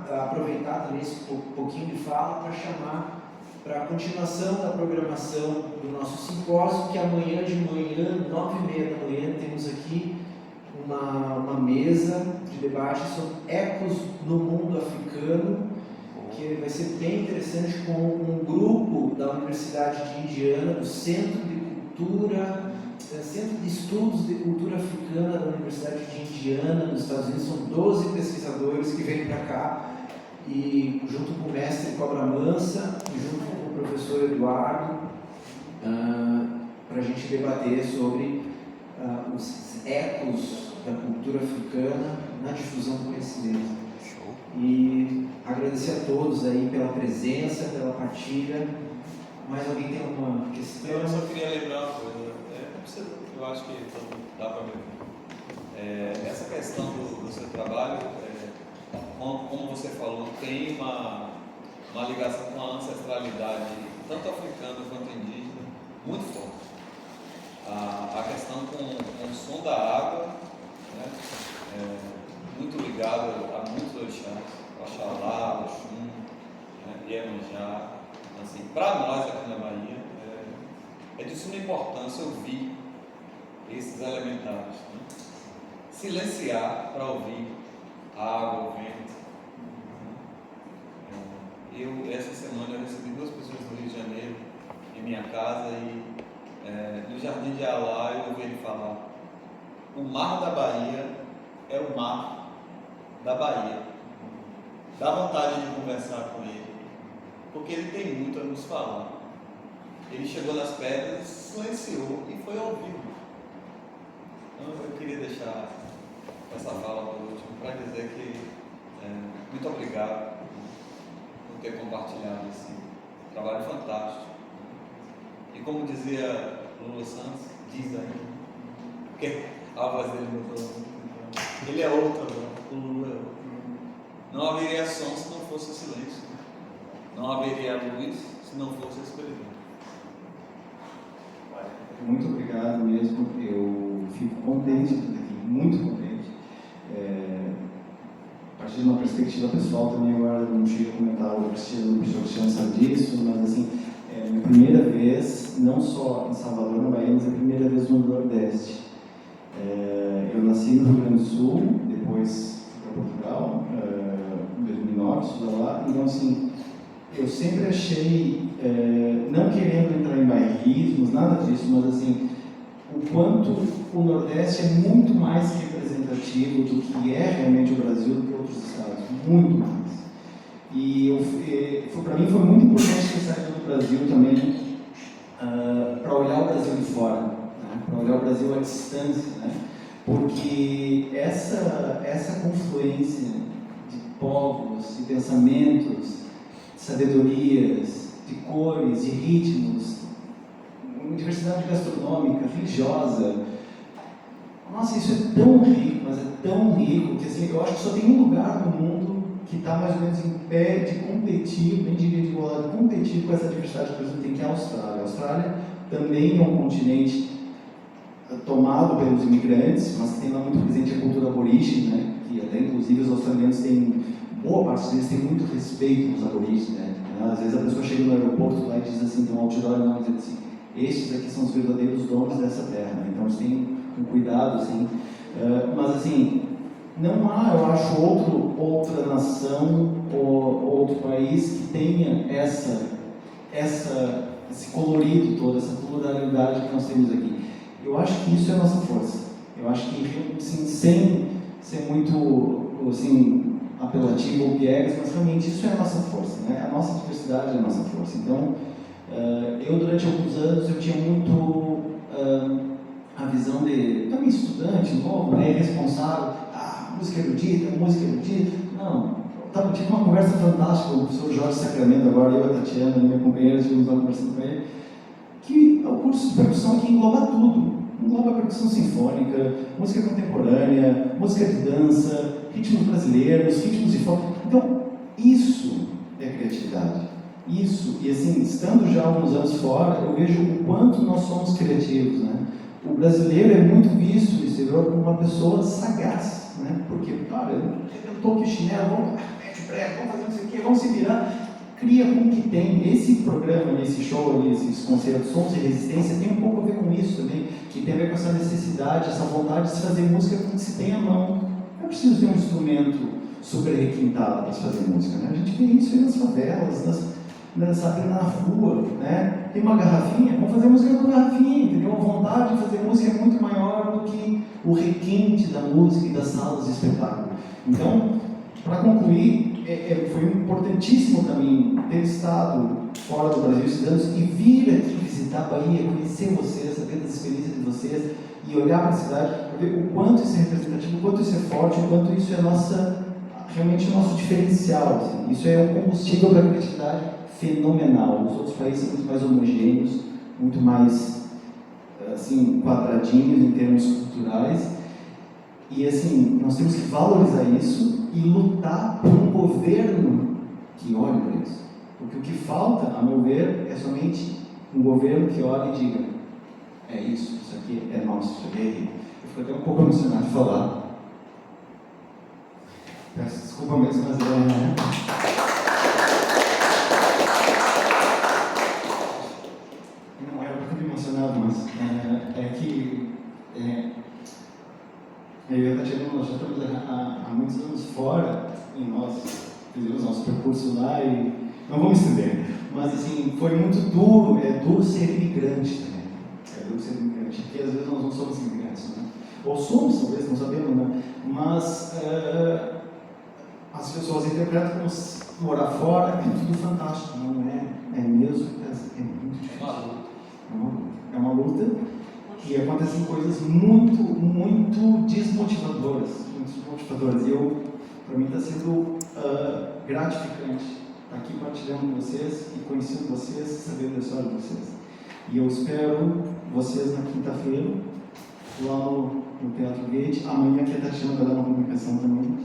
F: aproveitar também esse pouquinho de fala para chamar para a continuação da programação do nosso simpósio, que amanhã de manhã, 9h30 da manhã, temos aqui uma mesa de debate sobre ecos no mundo africano, que vai ser bem interessante, com um grupo da Universidade de Indiana, do Centro de Estudos de Cultura Africana da Universidade de Indiana, nos Estados Unidos. São 12 pesquisadores que vêm para cá, e junto com o mestre Cobra Mansa e junto com o professor Eduardo, para a gente debater sobre os ecos da cultura africana na difusão do conhecimento. E agradecer a todos aí pela presença, pela partilha. Mais alguém tem alguma questão?
C: Eu só queria lembrar uma coisa. Eu acho que dá para ver. Essa questão do seu trabalho, como você falou, tem uma ligação com a ancestralidade, tanto africana quanto indígena, muito forte. A questão com o som da água, né, muito ligado a muitos orixás, Oxalá, Oxum, Iemanjá. Assim, para nós aqui na Bahia, é de suma importância ouvir esses elementares, né? Silenciar para ouvir a água, o vento. Essa semana eu recebi 2 pessoas do Rio de Janeiro em minha casa e no Jardim de Alá eu ouvi ele falar: o mar da Bahia é o mar da Bahia. Dá vontade de conversar com ele, porque ele tem muito a nos falar. Ele chegou nas pedras, silenciou e foi ao vivo. Então eu queria deixar essa fala por último para dizer que muito obrigado por ter compartilhado esse trabalho fantástico. E como dizia Lula Santos, diz aí, porque a voz dele mudou. Ele é outro agora, o Lula é outro. Não haveria som se não fosse o silêncio. Não haveria luz se não fosse a escuridão.
A: Muito obrigado mesmo. Eu fico contente de estar aqui, muito contente. A partir de uma perspectiva pessoal também, agora não cheguei a comentar, o Cristiano sabe disso, mas assim, é a minha primeira vez, não só em Salvador, na Bahia, mas é a primeira vez no Nordeste. Eu nasci no Rio Grande do Sul, depois fui para Portugal, em 2009, estudei lá, então assim, eu sempre achei, não querendo entrar em bairrismos, nada disso, mas assim, o quanto o Nordeste é muito mais representativo do que é realmente o Brasil do que outros estados, muito mais. E para mim foi muito importante ter saído do Brasil também para olhar o Brasil de fora, né? Para olhar o Brasil à distância, né? Porque essa confluência de povos, de pensamentos, de sabedorias, de cores, de ritmos, diversidade gastronômica, religiosa. Nossa, isso é tão rico, mas é tão rico que assim, eu acho que só tem um lugar no mundo que está mais ou menos em pé de competir, nem diria de igualdade, competir com essa diversidade que o Brasil tem, que é a Austrália. A Austrália também é um continente tomado pelos imigrantes, mas que tem lá muito presente a cultura aborígene, né? Que até inclusive os australianos têm, boa parte deles tem muito respeito nos aborígenes, né? Às vezes a pessoa chega no aeroporto lá e diz assim, tem um outdoor lá e diz assim: estes aqui são os verdadeiros donos dessa terra, né? Então eles têm um cuidado, assim, mas assim, não há, eu acho, outra nação ou outro país que tenha esse colorido todo, essa pluralidade que nós temos aqui. Eu acho que isso é a nossa força. Eu acho que, assim, sem ser muito, assim, apelativo ou piegas, mas realmente isso é a nossa força, né? A nossa diversidade é a nossa força. Então, eu durante alguns anos eu tinha muito a visão de também estudante novo, né, responsável, música erudita. Não, tive uma conversa fantástica com o professor Jorge Sacramento, agora eu e a Tatiana, minha companheira, estivemos lá conversando com ele, que o curso de percussão aqui engloba tudo. Engloba percussão sinfônica, música contemporânea, música de dança, ritmos brasileiros, ritmos de folk. Então, isso é criatividade. Isso, e assim, estando já alguns anos fora, eu vejo o quanto nós somos criativos, né? O brasileiro é muito visto no exterior como uma pessoa sagaz, né? Porque, cara, eu estou aqui chinelo, mete o prego, vamos fazer não sei o quê, vamos se virar. Cria com o que tem. Esse programa, esse show, esses concertos, Sons de Resistência, tem um pouco a ver com isso também, que tem a ver com essa necessidade, essa vontade de se fazer música com o que se tem à mão. Não é preciso ter um instrumento super requintado para se fazer música, né? A gente vê isso aí nas favelas, sabe, na rua, né? Tem uma garrafinha, vamos fazer música com garrafinha, entendeu? A vontade de fazer música é muito maior do que o requinte da música e das salas de espetáculo. Então, para concluir, foi importantíssimo para mim ter estado fora do Brasil estudando e vir aqui visitar a Bahia, conhecer vocês, saber das experiências de vocês e olhar para a cidade, para ver o quanto isso é representativo, o quanto isso é forte, o quanto isso é realmente o nosso diferencial. Assim. Isso é um combustível para a criatividade fenomenal. Os outros países são muito mais homogêneos, muito mais assim, quadradinhos em termos culturais. E assim, nós temos que valorizar isso e lutar por um governo que olhe para isso. Porque o que falta, a meu ver, é somente um governo que olhe e diga: é isso aqui é nosso, isso aqui é rico. Eu fico até um pouco emocionado de falar. Peço desculpa mesmo, mas não era porque eu emocionado, mas é que eu e a Tatiana, nós já estamos há muitos anos fora e nós fizemos nosso percurso lá e não vamos estender, mas assim, foi muito duro, é duro ser imigrante também, porque às vezes nós não somos imigrantes, né? Ou somos, talvez, não sabemos, né? Mas as pessoas interpretam como morar fora é tudo fantástico, não é? É mesmo, é muito difícil. É uma luta e acontecem coisas muito desmotivadoras. E para mim está sendo gratificante estar aqui partilhando com vocês e conhecendo vocês, sabendo da história de vocês. E eu espero vocês na quinta-feira, lá no Teatro Gate. Amanhã aqui a Tatiana vai dar uma comunicação também,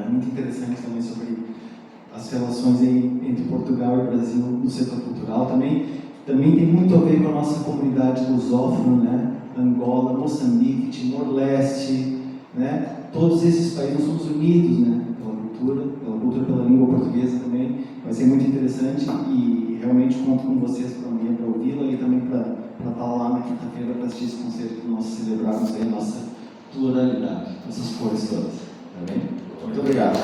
A: muito interessante também sobre as relações entre Portugal e Brasil no setor cultural também tem muito a ver com a nossa comunidade lusófona, né? Angola, Moçambique, Timor-Leste, né? Todos esses países nós somos unidos, né? Pela língua portuguesa também. Vai ser muito interessante e realmente conto com vocês para amanhã para ouvi-la e também para estar lá na quinta-feira para assistir esse concerto que nós celebrarmos aí a nossa pluralidade, essas cores todas. Tá bem? Muito obrigado.